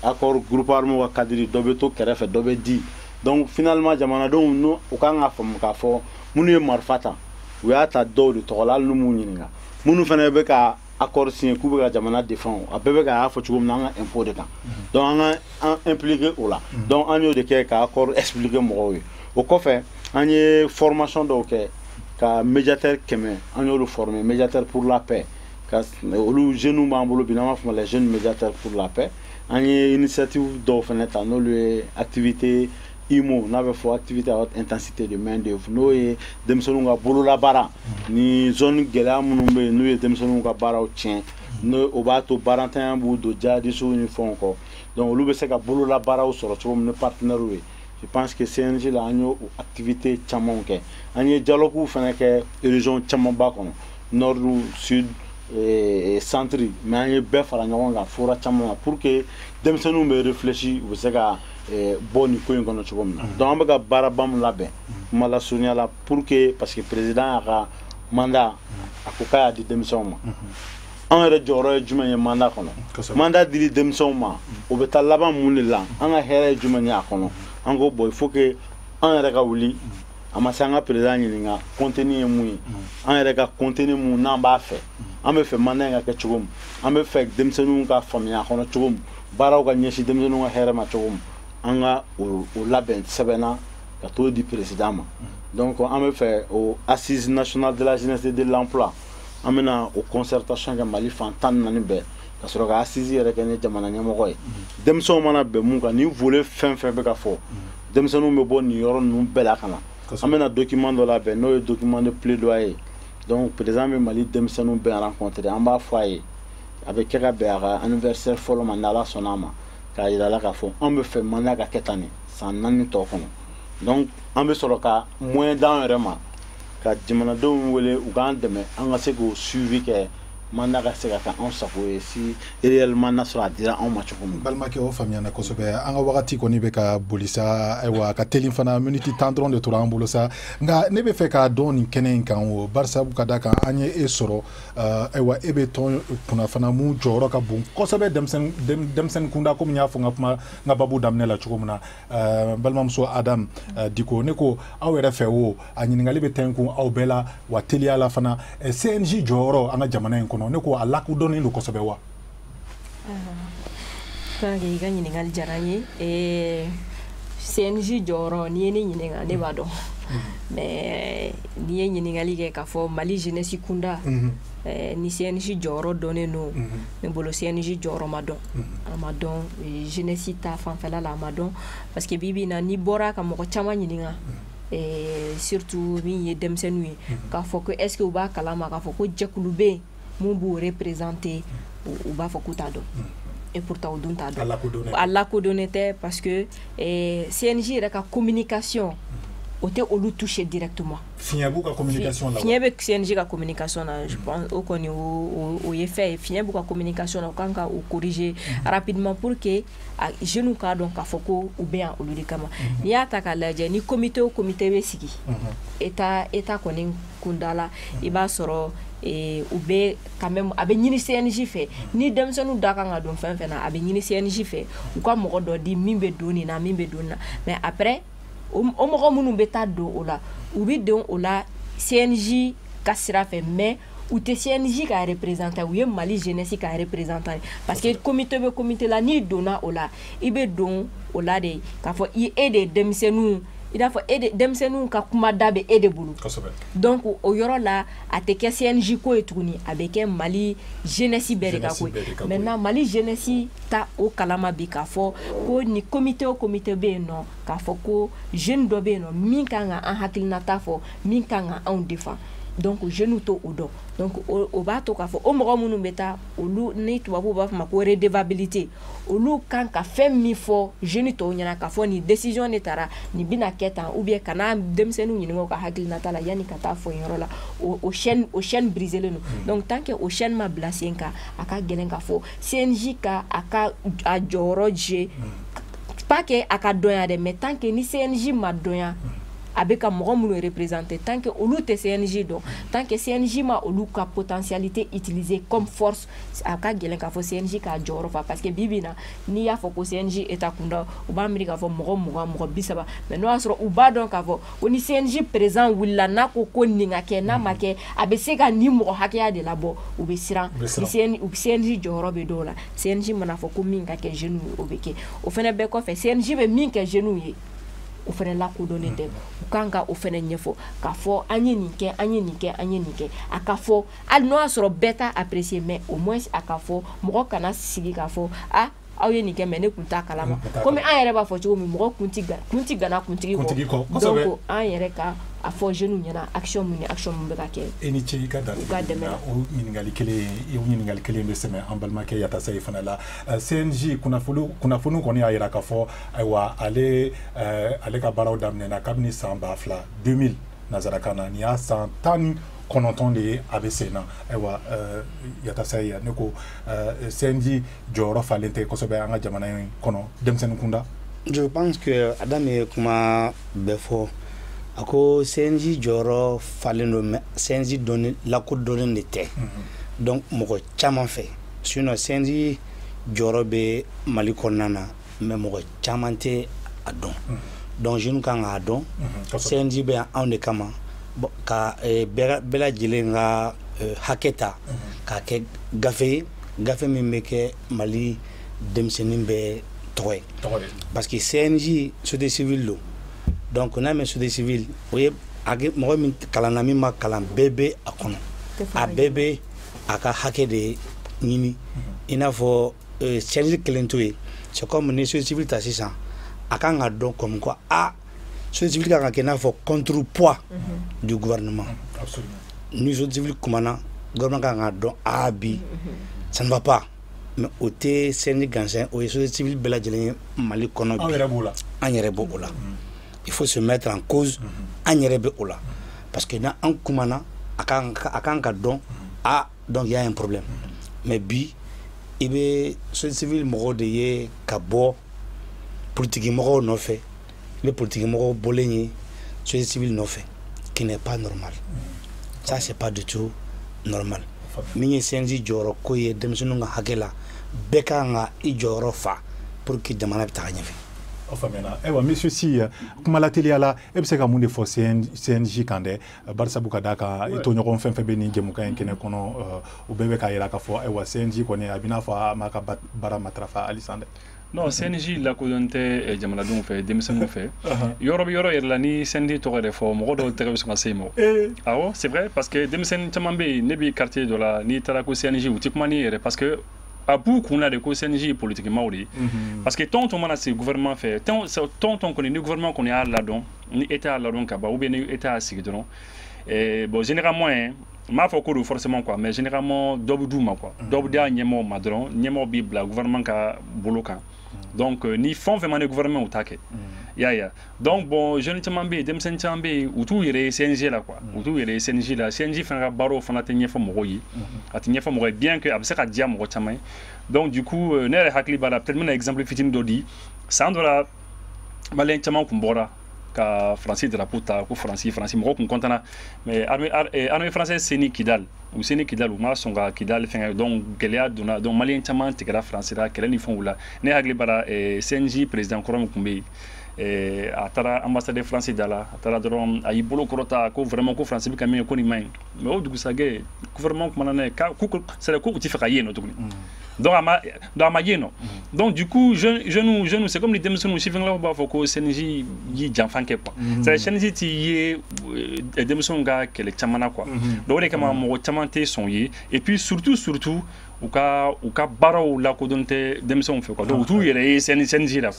accord groupe armé ka cadre dɔ bɛ to kɛrɛfɛ dɔ bɛ di donc finalement jamanadenw no u kan ka faamu k'a fɔ minnu ye marifa ta u y'a ta dɔw de tɔgɔ la hali n'u m'u ɲininka minnu fana bɛ ka accord signé k'u bɛ ka jamana défend a bɛɛ bɛ ka y'a fɔ cogo min na an ka impôt de kan donc an ka an impliqué o la donc an y'o de kɛ ka accord expliqué mɔgɔw ye o kɔfɛ an ye formation dɔw kɛ ka médiateur 100 an y'olu former médiateur pour la paix ka olu jeunes b'an bolo bi n'an b'a fɔ ma les jeunes médiateurs pour la paix an ye initiative dɔw fana ta n'olu ye activité IMO n'a bɛ fɔ activité à haute intensité de main d'œuvre n'o ye denmisɛnninw ka bololabaara ni zone gɛlɛya minnu bɛ yen n'u ye denmisɛnninw ka baaraw tiɲɛ n'o o b'a to baarantanya b'u don jihadistes ni fɛnw kɔ donc olu bɛ se ka bololabaaraw sɔrɔ cogo min ni partenaires ye je pense que CNJ la an y'o activité camanw kɛ an ye dialogues fana kɛ région camanba kɔnɔ nord sud centre mais an ye bɛɛ fara ɲɔgɔn kan fora caman na pour que denmisɛnninw bɛ réfléchir u bɛ se ka bɔ nin ko in kɔnɔ cogo min na donc an bɛ ka baaraba min labɛn kuma lasurunya la pour que parce que président y'a ka mandat a ko k'a y'a di denmisɛnw ma an yɛrɛ jɔyɔrɔ ye jumɛn ye mandat kɔnɔ mandat dili denmisɛnw ma o bɛ taa laban mun de la an ka hɛrɛ ye jumɛn ye a kɔnɔ an ko bon il faut que an yɛrɛ ka wuli a ma se an ka président ɲininka contenu ye mun ye an yɛrɛ ka contenu mun n'an b'a fɛ an bɛ fɛ mandat in ka kɛ cogo min an bɛ fɛ denmisɛnninw ka faamuya a kɔnɔ cogo min baaraw ka ɲɛsin denmisɛnninw ka hɛrɛ ma cogo min an ka o labɛn sɛbɛnna ka t'o di président ma donc an bɛ fɛ o assise nationale de la jeunesse et de l'emploi an bɛna o concertation kɛ mali fan 14 bɛɛ ka sɔrɔ ka assise yɛrɛ kɛ ni jamana ɲɛmɔgɔ ye denmisɛnw mana bɛn mun kan ni volet fɛn fɛn bɛ ka fɔ denmisɛnninw bɛ bɔ nin yɔrɔ ninnu bɛɛ la ka na an bɛna document dɔ labɛn n'o ye document de plaidoyer donc président bɛ mali denmisɛnninw bɛɛ rencontrer an b'a fɔ a ye a bɛ kɛ ka bɛn a ka anniversaire fɔlɔ ma n'ala sɔnna a ma k'a yira la k'a fɔ an bɛ fɛ mandat ka kɛ tan de san 4 tɔ kɔnɔ donc an bɛ sɔrɔ ka moyen d'an yɛrɛ ma ka jamanadenw wele u k'an dɛmɛ an ka se k'o suivi kɛ mandat ka se ka kɛ anw sago ye si réellement n'a sɔrɔ a dira anw ma cogo min balimakɛ o faamuyana kosɛbɛ an ka wagati kɔni bɛ ka boli sa ayiwa ka teli fana miniti 10 dɔrɔn de tora an bolo sa nka ne bɛ fɛ k'a dɔn nin kɛnɛ in kan o barisa ka da kan an ye e sɔrɔ ayiwa e bɛ tɔn kunna fana mun jɔyɔrɔ ka bon kosɛbɛ denmisɛnnin kunda komi n y'a fɔ n ka babu daminɛ la cogo min na balimamuso Adam Diko ne ko aw yɛrɛ fɛ o a ɲininkali bɛ tɛnkun aw bɛɛ la wa teliya la fana CNJ jɔyɔrɔ an ka jamana in kɔnɔ ne ko a lakodɔnnen don kosɛbɛ wa kan i ka ɲininkali diyara n ye CNJ jɔyɔrɔ n'i ye ne ɲininka ne b'a dɔn mais n'i ye ɲininkali kɛ k'a fɔ Mali jeunesse kunda ni CNJ jɔyɔrɔ dɔnnen don ne bolo CNJ jɔyɔrɔ ma dɔn a ma dɔn jeunesse ta fanfɛla la a ma dɔn parce que bibi na n'i bɔra ka mɔgɔ caman ɲininka surtout min ye denmisɛnninw ye k'a fɔ ko est-ce que u b'a kalama k'a fɔ ko jɛkulu bɛ yen mun b'u représenter u b'a fɔ k'u t'a dɔn et pourtant u dun t'a dɔn a lakodɔnnen tɛ parce que CNJ yɛrɛ ka communication o tɛ olu toucher directement fiɲɛ b'u ka communication la fiɲɛ bɛ CNJ ka communication na je pense o kɔni o ye fɛn ye fiɲɛ b'u ka communication na u kan ka o corriger rapidement pour que jeunes k'a dɔn k'a fɔ ko u bɛ yan olu de kama n'i y'a ta k'a lajɛ ni comité o comité bɛ sigi état kɔni kunda la i b'a sɔrɔ u bɛ quand même a bɛ ɲini CNJ fɛ ni denmisɛnninw da kan ka don fɛn fɛn na a bɛ ɲini CNJ fɛ u ka mɔgɔ dɔ di min bɛ don nin na min bɛ don nin na mais après o mɔgɔ minnu bɛ taa don o la u bɛ don o la CNJ ka sira fɛ mais u tɛ CNJ ka représentant u ye Mali jeunesse ka représentant parce que comité bɛ comité la n'i donna o la i bɛ don o la de k'a fɔ e de denmisɛnninw i n'a fɔ denmisɛnninw ka kuma da bɛ e de bolo donc o yɔrɔ la a tɛ kɛ CNJ ko ye tuguni a bɛ kɛ Mali jeunesse bɛɛ de ka ko ye maintenant Mali jeunesse ta o kalama bi k'a fɔ ko ni comité o comité bɛ yen nɔ k'a fɔ ko jeune dɔ bɛ yen nɔ min kan ka an hakilinata fɔ min kan ka anw défend donc jeunes to o dɔn donc o b'a to k'a fɔ o mɔgɔ minnu bɛ taa olu ni tubabuw b'a fɔ ma ko redevabilité olu kan ka fɛn min fɔ jeunes tɔw ɲɛna k'a fɔ nin décision de taara nin bɛna kɛ tan ou bien kana denmisɛnninw ɲininka u ka hakilinata la yanni ka taa fɔ yen yɔrɔ la o chaîne briselen don donc tant que o chaîne ma bila sen kan a ka gɛlɛn k'a fɔ CNJ ka a ka a jɔyɔrɔ jouer pas que a ka dɔnya dɛ mais tant que ni CNJ ma dɔnya a bɛ ka mɔgɔ minnu représenter tant que olu tɛ CNJ dɔn tant que CNJ ma olu ka potentialité utiliser comme force a ka gɛlɛn k'a fɔ CNJ k'a jɔyɔrɔ fa parce que bi bi na n'i y'a fɔ ko CNJ État kunda u b'a miiri k'a fɔ mɔgɔ 20 mɔgɔ 30 mais n'o y'a sɔrɔ u b'a dɔn k'a fɔ o ni CNJ président wulila n'a ko ko nin ka kɛ n'a ma kɛ a bɛ se ka ni mɔgɔ hakɛya de labɔ u bɛ siran ni CNJ jɔyɔrɔ bɛ dɔw la CNJ mana fɔ ko min ka kɛ jeunes o bɛ kɛ o fana bɛɛ kɔfɛ CNJ bɛ min kɛ jeunes ye o fana lakodɔnnen tɛ u kan ka o fana ɲɛfɔ k'a fɔ an ye nin kɛ an ye nin kɛ an ye nin kɛ a ka fɔ hali n'o y'a sɔrɔ bɛɛ t'a apprécier mais au moins a ka fɔ mɔgɔ kana sigi k'a fɔ aw ye nin kɛ mais ne kun t'a kalama komi an yɛrɛ b'a fɔ cogo min mɔgɔ kun ti gana kuntigi kɔ donc an yɛrɛ ka a fɔ jeunes ɲɛna action min bɛ ka kɛ e ni ce i ka dɛmɛ o ɲininkali kelen bɛ sɛmɛ an balimakɛ Yatasa ye fana la CNJ kunnafoni kɔni y'a jira k'a fɔ ayiwa ale ka baaraw daminɛna kabini san 2000 nazarakan na nin y'a san 19 de ye a bɛ sen na ayiwa Yatasa ye ne ko CNJ jɔyɔrɔ falen tɛ kosɛbɛ an ka jamana in kɔnɔ denmisɛnnin kunda. Je pense que Adam ye kuma bɛɛ fɔ a ko CNJ jɔyɔrɔ falen don mais CNJ lakodɔnnen de tɛ donc mɔgɔ caman fɛ sinon CNJ jɔyɔrɔ bɛ Mali kɔnɔna na mais mɔgɔ caman tɛ a dɔn donc jeunes kan k'a dɔn CNJ bɛ anw de kama ka bɛɛ lajɛlen ka hakɛ ta k'a kɛ gafe min bɛ kɛ Mali denmisɛnnin bɛɛ tɔgɔ ye parce que CNJ société civile don donc n'a mɛn société civile o ye mɔgɔ min kalanna min ma kalan bɛɛ bɛ a kɔnɔ a bɛɛ bɛ a ka hakɛ de ɲini i n'a fɔ CNJ kelen to ye c'est comme ni société civile ta sisan a kan ka dɔn comme quoi société civile kan ka kɛ i n'a fɔ contrepoids du gouvernement ni société civile kumana gouvernement kan ka dɔn bi ça ne va pas mais o tɛ CNJ gansan o ye société civile bɛɛ lajɛlen ye Mali kɔnɔ bi an yɛrɛ b'o la il faut se mettre en cause an yɛrɛ bɛ o la parce que na an kumana a kan ka dɔn donc il y a un problème mais bi i bɛ société civile mɔgɔw de ye ka bɔ politique mɔgɔw nɔfɛ i bɛ politique mɔgɔw bɔlen ye société civile nɔfɛ qui n'est pas normal ça c'est pas du tout normal min ye CNJ jɔyɔrɔ ko ye denmisɛnninw ka hakɛ la bɛɛ kan ka i jɔyɔrɔ fa pour que jamana bɛ taga ɲɛfɛ. O faamuyana ayiwa monsieur Sy kuma la teliya la e bɛ se ka mun de fɔ CNJ kan dɛ bari sabu ka d'a kan i tɔɲɔgɔn fɛn fɛn bɛ nin jɛmukan in kɛnɛ kɔnɔ u bɛɛ bɛ k'a jira k'a fɔ ayiwa CNJ kɔni a bɛ n'a fɔ a m'a ka baara matarafa hali sisan dɛ. Non, CNJ lakodɔn tɛ jamanadenw fɛ denmisɛnninw fɛ yɔrɔ bɛ yɔrɔ yɛrɛ la ni CNJ tɔgɔ yɛrɛ fɔ mɔgɔ dɔw tɛgɛ bɛ sɔn ka se ma awɔ c'est vrai parce que denmisɛnnin caman bɛ yen ne bɛ quartier dɔ la n'i taara ko CNJ u tɛ kuma n'i yɛrɛ parce que a b'u kun na de ko CNJ ye politikimaw de ye parce que tɔn tɔn mana se gouvernement fɛ tɔn kɔni ni gouvernement kɔni y'a ladɔn ni État y'a ladɔn ka ban ou bien ni État y'a sigi dɔrɔn bon généralement n m'a fɔ ko don forcément quoi mais généralement dɔ bɛ d'u ma quoi dɔ bɛ d'a ɲɛmɔgɔw ma dɔrɔn ɲɛmɔgɔ b'i bila gouvernement ka bolo kan donc ni fɛn o fɛn ma ne gouvernement u t'a kɛ y'a donc bon jeune caman bɛ yen denmisɛnnin caman bɛ yen u t'u yɛrɛ ye CNJ la quoi u t'u yɛrɛ ye CNJ la CNJ fana ka baaraw fana tɛ ɲɛfɔ mɔgɔw ye a tɛ ɲɛfɔ mɔgɔ ye bien que a bɛ se ka diya mɔgɔ caman ye donc du coup ne yɛrɛ hakili b'a la peut-être n bɛna exemple fitinin dɔ di san dɔ la maliyɛn caman kun bɔra ka Faransi drapeau ta ko Faransi mɔgɔw kun content na mais armée française seni Kidal u ma sɔn ka Kidal fɛngɛ donc gɛlɛya donna donc maliyɛn caman tigɛra Faransi la kɛlɛ ni fɛnw la ne hakili b'a la CNJ président kɔrɔ min kun bɛ yen a taara ambassadeur France da la a taara dɔrɔn a y'i bolo kɔrɔta ko vraiment ko France bɛ ka min kɛ ko nin man ɲi mais o dugusajɛ gouvernement kumana n'a ye c'est à dire ko u tɛ fɛ ka ye yen nɔ tuguni donc a ma ye nɔ donc du coup jeunes c'est comme ni denmisɛnninw sifinnakaw b'a fɔ ko CNJ y'i janfan kɛ quoi c'est à dire CNJ t'i ye denmisɛnninw ka kɛlɛ caman na quoi donc o de kama mɔgɔ caman tɛ sɔn ye et puis surtout u ka baaraw lakodɔn tɛ denmisɛnw fɛ quoi donc u t'u yɛrɛ ye CNJ la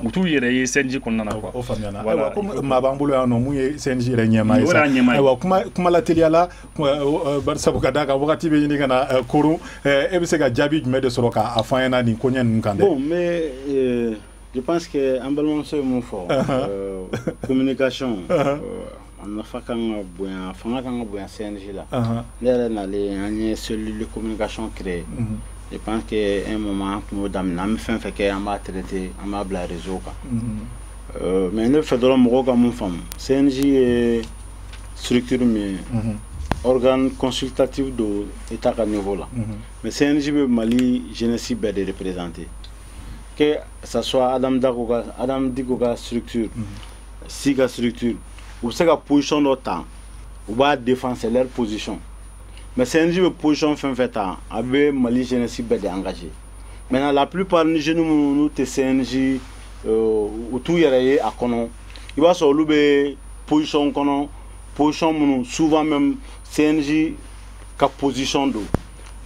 u t'u yɛrɛ ye CNJ kɔnɔna na quoi o faamuyana ayiwa comme maa b'an bolo yan nɔ mun ye CNJ yɛrɛ ɲɛmaa ye sa ayiwa kuma la teliya la bari sabu ka d'a kan wagati bɛ ɲini ka na koron e bɛ se ka jaabi jumɛn de sɔrɔ k'a fɔ an ɲɛna nin koɲɛ ninnu kan dɛ. Bon mais je pense que an balimamuso ye mun fɔ communication a nafa kan ka bonya fanga kan ka bonya CNJ la ne yɛrɛ nalen an ye cellule de communication créé je pense qu'à un moment pour nous d'amener on fait qu'on va traiter on va la réseau mais ne fait de l'homme comme une femme CNJ est structure mais organe consultatif de état à niveau là mais CNJ Mali jeunesse bête de représenter que ça soit Adam Dikoga structure Siga structure ou c'est la position de temps ou va défendre leur position mais CNJ position fait avec Mali jeunesse bête engagé maintenant la plupart des jeunes nous te CNJ tout y est à Konon il va sur le position Konon position souvent même CNJ ka position do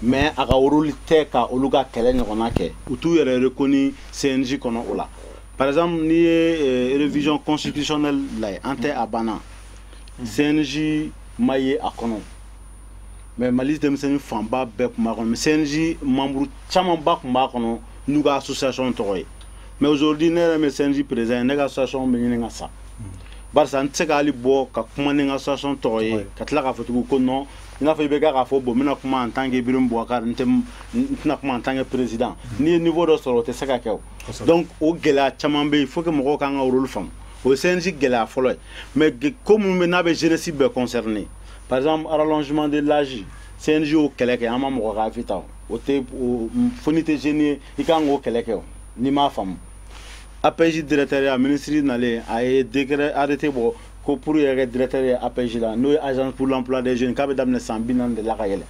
mais à la oralité ka oluga kelen ronake ou tout est reconnu CNJ Konon ola par exemple ni révision constitutionnelle là ante abana CNJ maye à Konon mais Mali de CNJ famba be kuma mais CNJ membre chama ba kuma Konon nous ga association toy mais aujourd'hui ne CNJ président ne ga association menina ça barsa nteka ali bo ka kuma ne association toy ka tla ka fotu ko non ina fa be ka fo bo mina kuma en tant que birum boakar ntem na kuma en tant que président ni niveau de soro te saka kew donc o gela chama be il faut que mo ka nga rôle fam o CNJ gela folo mais comme me na be jeunesse be concerné par exemple rallongement de l'âge CNJ o keleke ama mo ka fita o te fonité génie ikango keleke ni ma fam APJ directeur ministre n'allait a décret arrêté bon pour y être directeur APJ là nous agence pour l'emploi des jeunes qui d'amener 100 bilan de la réelle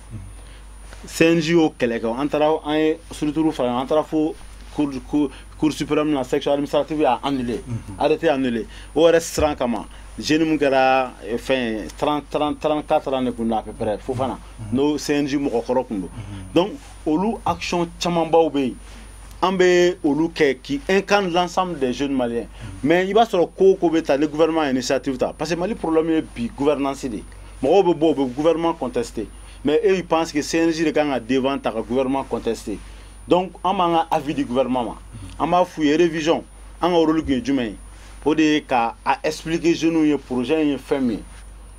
CNJ au Québec entre surtout entre faux cour suprême la section administrative a annulé arrêté annulé au restaurant comment jeune mu gara fin 34 ans pour à peu près fofana no CNJ mo ko kundo donc olu action chamamba obey ambe olu qui incarne l'ensemble des jeunes maliens mais il va sur ko beta le gouvernement initiative ta parce que Mali problème est bi gouvernance de mo bo gouvernement contesté mais eux ils pensent que CNJ le gang devant ta gouvernement contesté donc on a avis du gouvernement on a fouillé révision on a rôle que jumé pour dire qu'à expliquer jeunes un projet un fermé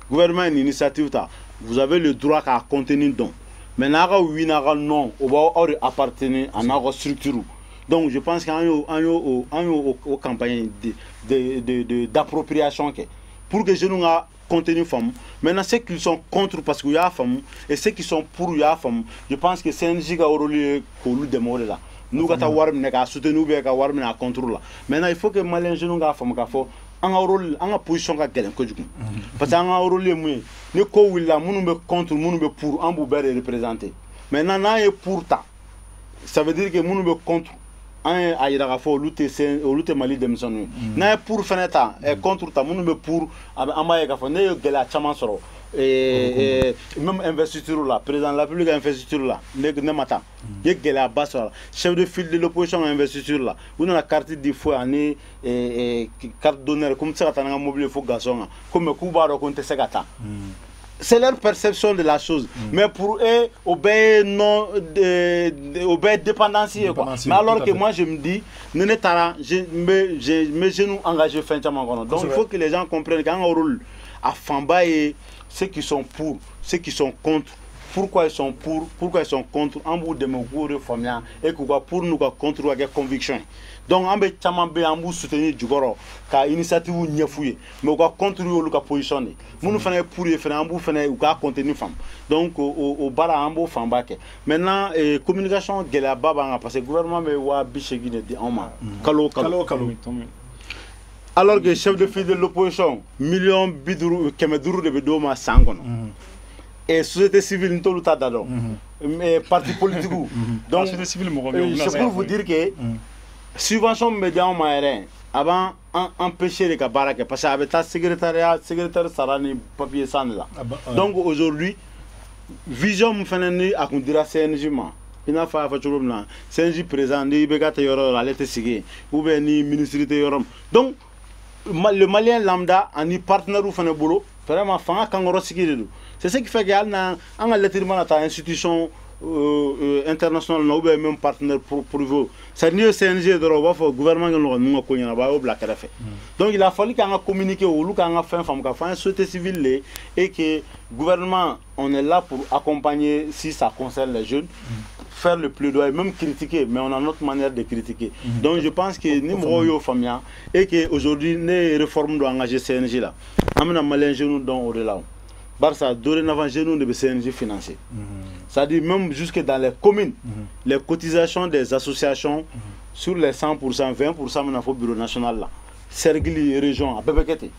gouvernement initiative ta vous avez le droit à contenir donc mais naga oui naga non on va appartenir à notre structure. Donc je pense qu'il y a une campagne d'appropriation pour que je nous contenu femmes. Maintenant ceux qui sont contre parce qu'il y a femmes et ceux qui sont pour il y a femmes, je pense que c'est un giga rôle que nous démorer là. Nous gata warm neka soutenir be ka warm na contrôle là. Maintenant il faut que malien je nous ga femmes ka fo en rôle en position ka gelen ko jugu. Parce que en rôle mu ne ko willa munu be contre munu be pour en bu bere représenter. Maintenant na est pour ta. Ça veut dire que munu be contre un aïra fo lutte Mali de mission na pour feneta et contre ta munu be pour amaye ka fo ne gela chama soro et même investiture là président de la République investiture là ne mata ye gela baso chef de file de l'opposition investiture là on a la carte du fou année et carte d'honneur comme ça tanga mobile fo gazon comme kuba ro konte segata. C'est leur perception de la chose. Mais pour eux, obéir non, obéir dépendancier quoi. Mais alors que moi je me dis, mes genoux engagés fin de donc il faut que les gens comprennent qu'un rôle à Famba et ceux qui sont pour, ceux qui sont contre. Pourquoi ils sont pour, pourquoi ils sont contre, en bout de mon goût réformien et quoi pour nous contre avec conviction. Donc on peut chamambe en bout soutenir du goro, car initiative n'y a fouillé, mais on va contribuer au cas positionné. Nous faisons pour y faire en bout faire ou cas contenu femme. Donc au bas en bout femme bac. Maintenant communication de la baba parce que le gouvernement me voit bichegi de en main. Kalo. Alors que chef de file de l'opposition, millions bidou kemeduru de bedoma sangono. Et société civile nous tout tas d'adon mais parti politique donc je peux vous dire que subvention média marin avant empêcher les cabaraks parce que avec ta secrétaire sarani papier sans là donc aujourd'hui vision me fait ni à conduire CNJ ma ina fa toujours là CNJ présent ni begata yoro la lettre sigé ou bien ni ministre de yorom donc le malien lambda ani partenaire ou fait boulot vraiment fa kangoro sigé. C'est ce qui fait qu'il y a un lettrement à l'institution internationale, ou même partenaire privé. C'est le CNG de le gouvernement qui nous a connu donc il a fallu qu'on a communiqué au qu'on a fait une société civile et que le gouvernement on est là pour accompagner si ça concerne les jeunes. faire le plaidoyer, même critiquer, mais on a notre manière de critiquer. Donc je pense que nous sommes familles et qu'aujourd'hui, les réformes doivent engager CNG là. On a malin genou dans au-delà. Barça, dorénavant, genou de CNG financier. C'est-à-dire même jusque dans les communes, les cotisations des associations sur les 100%, 20%, il faut bureau national là. Cercle région à Bébékété.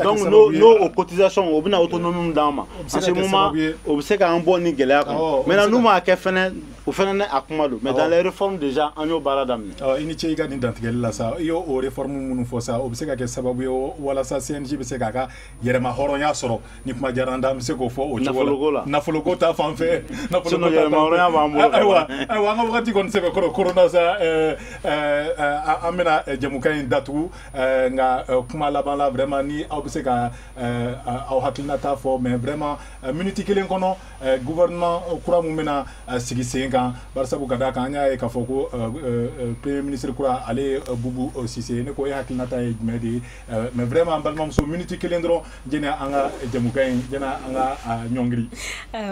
Donc nos cotisations, on a autonomie dans ma. En ce moment, on sait qu'un bon nigéria. Maintenant nous ma kefene, on fait un akumado. Mais dans les réformes déjà, on y baradam. Initié gars d'identité là ça. Yo au réforme nous faut ça. On sait qu'à sababu yo wala ça CNG be sait qu'à yerema horonya soro. Ni kuma jaranda me sait qu'on faut au chocolat. Na fologo ta fan fait. Na fologo ta horonya va mbo. Aywa nga wakati kon sebe corona ça amena jamuka indatu nga kuma laban la vraiment ni aw be se ka aw hakilina fo mais vraiment minute kelen kono gouvernement kura mu mena sigi senga barsa bu kada ka nya e ka fo ko premier ministre kura ale bubu Cissé ne ko e hakilina ta e medi mais vraiment balmam so minute kelen dro jena anga jamuka jena anga nyongri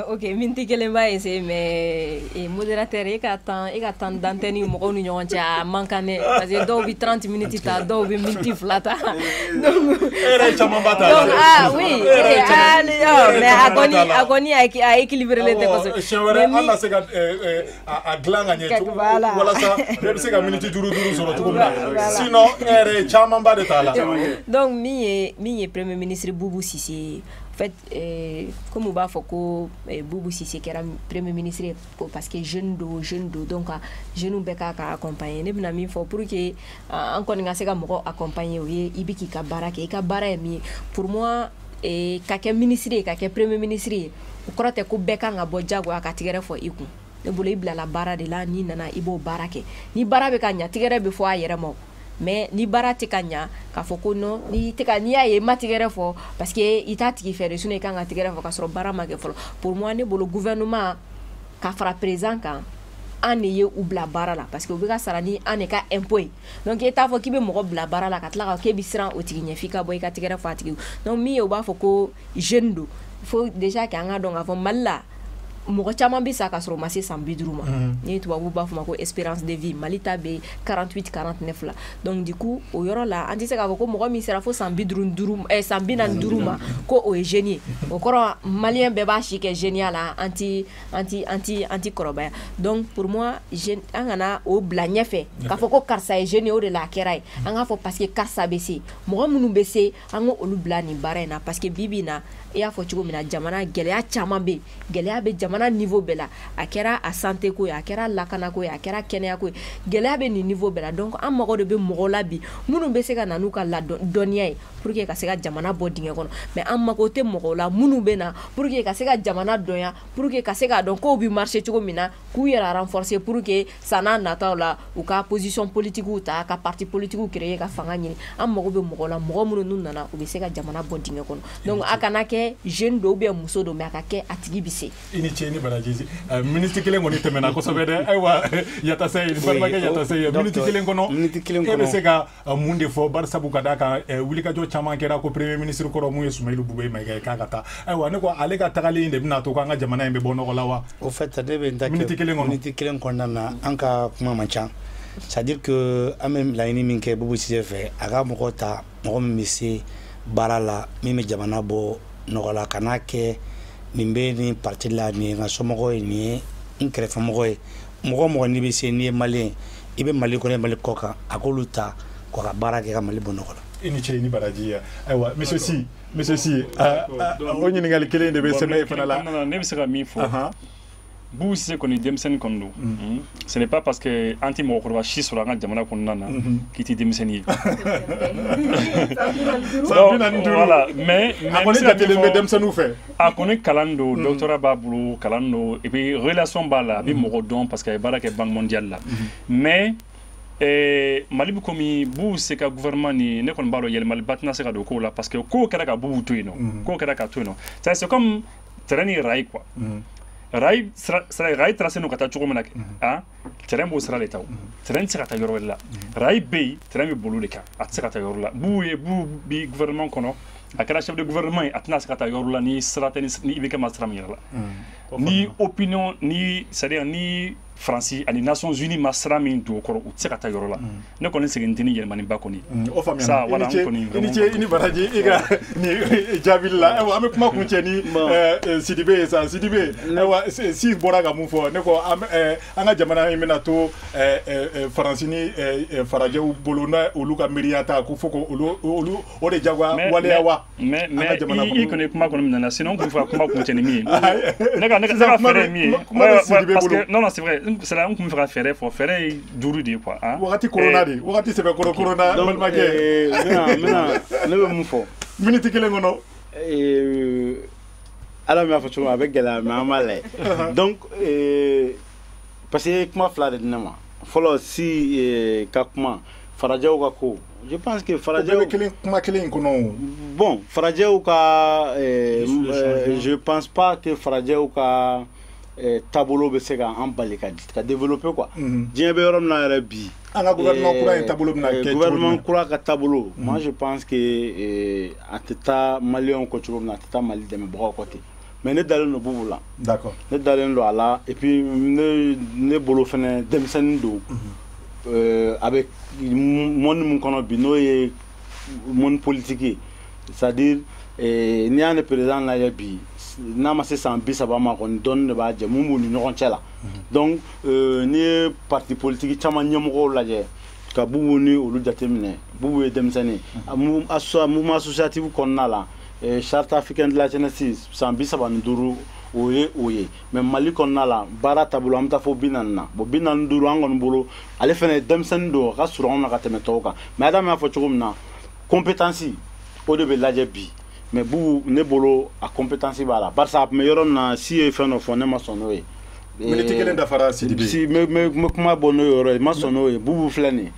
OK minute kelen ba ese mais modérateur e ka tan d'antenne mo ko ñu ñoncha mankane parce que do bi 30 minutes ta do bi minute flata. Donc, ah oui, mais agoni a équilibré les dépenses. Allah c'est à glangagner tout. Voilà ça. Même c'est qu'à minute duru sur tout comme sinon chama ba de tala. Donc mi premier ministre Boubou Cissé. En fait, comme on va faire Boubou Cissé qui est premier ministre parce que jeune do donc jeune beka ka accompagner ne bina mi fo pour que encore nga se ka moko accompagner oye ibiki ka barake ka bara mi pour moi ka ke ministre ka ke premier ministre o krote ko beka nga bo jago ka tigere fo iku ne bolo ibla la bara de la ni nana ibo barake ni bara be ka nya tigere be fo ayere mo mais ni bara te kanya ka foko no ni te kanya ye matigere fo parce que ita tigi faire sune kan tigere fo ka soro bara ma ke fo pour moi ne bolo gouvernement ka fera présent kan ane ou bla bara la parce que obika sarani ane ka impôt donc eta fo kibe mo bla bara la ka tla ka ke bisran o tigi nyefika boy ka tigere fo atigi donc mi o ba fo ko jeune do faut déjà ka nga donc avant malla moko chama bi sa ka soro masi sambidruma ni to babu ba fuma ko espérance de vie malita be 48 49 la donc du coup au yoro la anti se ka ko moko mi sera fo sambidrun durum sambina duruma ko o génie o koro malien be ba shi ke génial la anti koroba donc pour moi angana o blanya fait ka fo ko karsa e génie o de la kerai anga fo parce que karsa besi moko munu besi ango olu blani barena parce que bibina e a fo chugo mina jamana gelea chama be jamana niveau bela akera a santé ko akera lakana ko akera kenya ko gelea be ni niveau bela donc am mago de be mogola bi munu be se ka nanu ka la donia pour que ka se ka jamana bo dinge kono mais am mago te mogola munu be na pour que ka se ka jamana donya pour que ka se ka donc ko bi marché chugo mina ku yera renforcer pour que sana nata la ou ka position politique ou ta ka parti politique ou créer ka fanga ni am mago be mogola mogo munu nunana ou be se ka jamana bo dinge kono donc akana ke jeune do be muso do me akake atigi bise ini cheni barajizi ministre kilengo ni temena ko sobede aywa yata sey barba ke yata sey ministre kilengo no ebe sega munde fo bar sabu kadaka wuli ka jo chama kera ko premier ministre ko mu Ismaïl Boubé mai ka kata aywa ne ko ale ka tagali inde bina to ko nga jamana embe bono ko lawa au fait de be ndake ministre kilengo nana anka kuma mancha c'est-à-dire que amem la ini minke Boubou Cissé fait aga moko ta moko misi barala mimi jamana bo nogola kanake nimbe ni parti la ni nga somogo ni increfa mogo mogo ni be se ni malien ibe mali ko ne mali koka akoluta ko ka barake ka mali bonogola ini che ni barajia aywa monsieur si onyi ni ngali kele ndebe sema ifana la ne bisaka mi fo Boubou Cissé koni demsen kondo ce n'est pas parce que anti mo ko ba shi sura nga jamana ko nana kiti demsen yi voilà mais akoni tatele me demsen ou fait akoni kalando doctorat babulu kalando et puis relation bala bi mo don parce que baraka banque mondiale là mais malibu komi Boubou Cissé ka gouvernement ni ne kon balo yel mal batna se ka do ko la parce que ko kera ka Boubou toino ko kera ka toino ça c'est comme terrain rai quoi rai tracé no kata chugo manake terrain bo sera letaw terrain sera ta yoro la rai be terrain be bolu le ka at sera ta yoro la bu bi gouvernement kono akara chef de gouvernement atna sera ta yoro la ni sera ni ibeka masram yoro la ni opinion ni c'est-à-dire ni Faransi ani Nations Unies ma sira min don o kɔrɔ u tɛ se ka taa yɔrɔ la ne kɔni segin tɛ ni yɛlɛmaniba kɔni o faamuyana i ni baraji i ka ni jaabili la an bɛ kuma kuncɛ ni Sidibe ye sa Sidibe si bɔra ka mun fɔ ne ko an ka jamana in bɛna to Faransi ni farajɛw bolo n'a olu ka miiriya ta ko fo ko olu o de jagoya waleya wa mais i kɔni kuma kɔni minɛ na sinon n tun bɛ fɛ ka kuma kuncɛ ni min ye ne ka fɛɛrɛ min ye parce que non c'est vrai c'est là n tun bɛ fɛ ka fɛɛrɛ fɔ fɛɛrɛ ye duuru de ye quoi wagati corona de wagati sɛbɛ corona balimakɛ ne bɛ mun fɔ minute kelen kɔnɔ ala min y'a fɔ cogo min a bɛ gɛlɛya mais an b'a lajɛ donc parce que kuma fila de di ne ma fɔlɔ si ka kuma farajɛw ka ko je pense que farajɛw kuma kelen in kɔnɔ bon farajɛw ka je pense pas que farajɛw ka taabolo bɛ se ka an bali ka développer quoi diɲɛ bɛ yɔrɔ min na yɛrɛ bi an ka gouvernement kura in taabolo bɛna kɛ gouvernement kura ka taabolo moi je pense que a tɛ taa maliyɛnw kɔ cogo min na a tɛ taa mali dɛmɛbagaw kɔ ten mais ne dalen don bubu la d'accord ne dalen don a la et puis ne bolo fɛnɛ denmisɛnnin don a bɛ monde min kɔnɔ bi n'o ye monde politique ye c'est à dire n'i y'a ne président lajɛ bi n'a ma se san 30 ma kɔni dɔɔni de b'a jɛ mun b'u ni ɲɔgɔn cɛ la donc n'i ye parti politique caman ɲɛmɔgɔw lajɛ ka bubu ni olu jateminɛ bubu ye denmisɛnnin mouvement associatif kɔnɔna la charte africaine de la jeunesse san 35 o ye mais mali kɔnɔna la baara taabolo an bɛ taa fɔ 40 na bon 45 an kɔni bolo ale fɛnɛ ye denmisɛnnin don a ka surun anw na ka tɛmɛ tɔw kan mais Adam y'a fɔ cogo min na compétence o de bɛ lajɛ bi mais bubu ne bolo a compétence b'a la barisa a tun bɛ yɔrɔ min na si ye fɛn dɔ fɔ ne ma sɔn n'o ye minute kelen dafara Sidibe si me kuma bɔ n'o yɔrɔ ye ma sɔn n'o ye bubu filɛ nin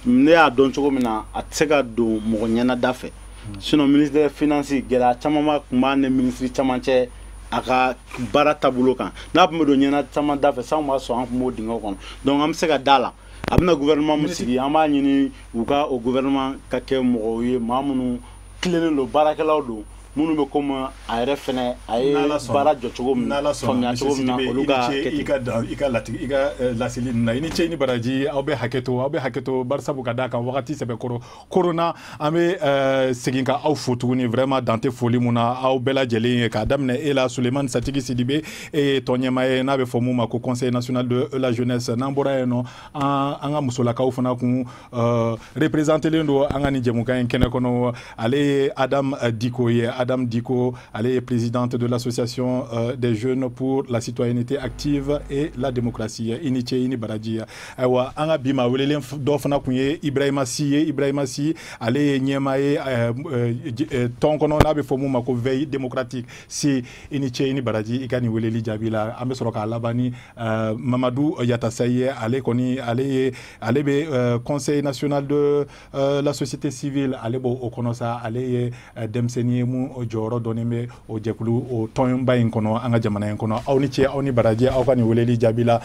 ne y'a dɔn cogo min na a tɛ se ka don mɔgɔ ɲɛnada fɛ sinon ministre des finances gɛlɛya caman tun b'a ni ministre caman cɛ a ka baara taabolo kan n'a tun bɛ don ɲɛna caman da fɛ sanw b'a sɔn an tun b'o dingɛ kɔnɔ donc an bɛ se ka da la a bɛna gouvernement min sigi an b'a ɲini u ka o gouvernement ka kɛ mɔgɔw ye maa minnu tilennen don baarakɛlaw don minnu bɛ komi a yɛrɛ fɛnɛ a ye baara jɔ cogo min faamuya cogo min na olu ka i ka laseli ninnu na i ni ce i ni baraji aw bɛ hakɛto bari sabu ka d'a kan wagati sɛbɛkɔrɔ corona an bɛ segin ka aw fo tuguni vraiment dan tɛ foli mun na aw bɛɛ lajɛlen ye k'a daminɛ e la Sulemani Satigi Sidibe e ye tɔnɲɛmaa ye n'a bɛ fɔ mun ma ko conseil national de la jeunesse n'an bɔra yen nɔ an ka musolakaw fana kun représentelen don an ka nin jɛmukan in kɛnɛ kɔnɔ ale ye Adam Diko ye Adam Diko, elle est présidente de l'association des jeunes pour la citoyenneté active et la démocratie. Iniche ini baraji. Awa anga bima welelen do fana kunye Ibrahima Si, ale nyema ye tonkono na be fomu mako veille démocratique. Si iniche ini baraji ikani weleli jabila ambe soroka labani Mamadou Yatasaye ale koni ale be conseil national de la société civile ale bo okonosa ale demseni mu o jɔyɔrɔ dɔnnen bɛ o jɛkulu o tɔnba in kɔnɔ an ka jamana in kɔnɔ aw ni cɛ aw ni baraji aw ka nin weleli jaabi la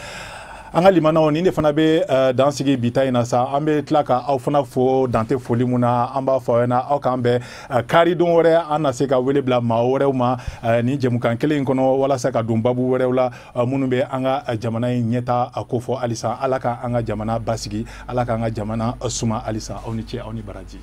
an ka limanaw ni de fana bɛ dan sigi bita in na sa an bɛ tila ka aw fana fo dante foli mun na an b'a fɔ aw ɲɛna aw k'an bɛn karidon wɛrɛ an na se ka wele bila maa wɛrɛw ma nin jɛmukan kelen in kɔnɔ walasa ka don babu wɛrɛw la minnu bɛ an ka jamana in ɲɛta a ko fɔ halisa ala ka an ka jamana basigi ala k'an ka jamana suma halisa aw ni cɛ aw ni baraji.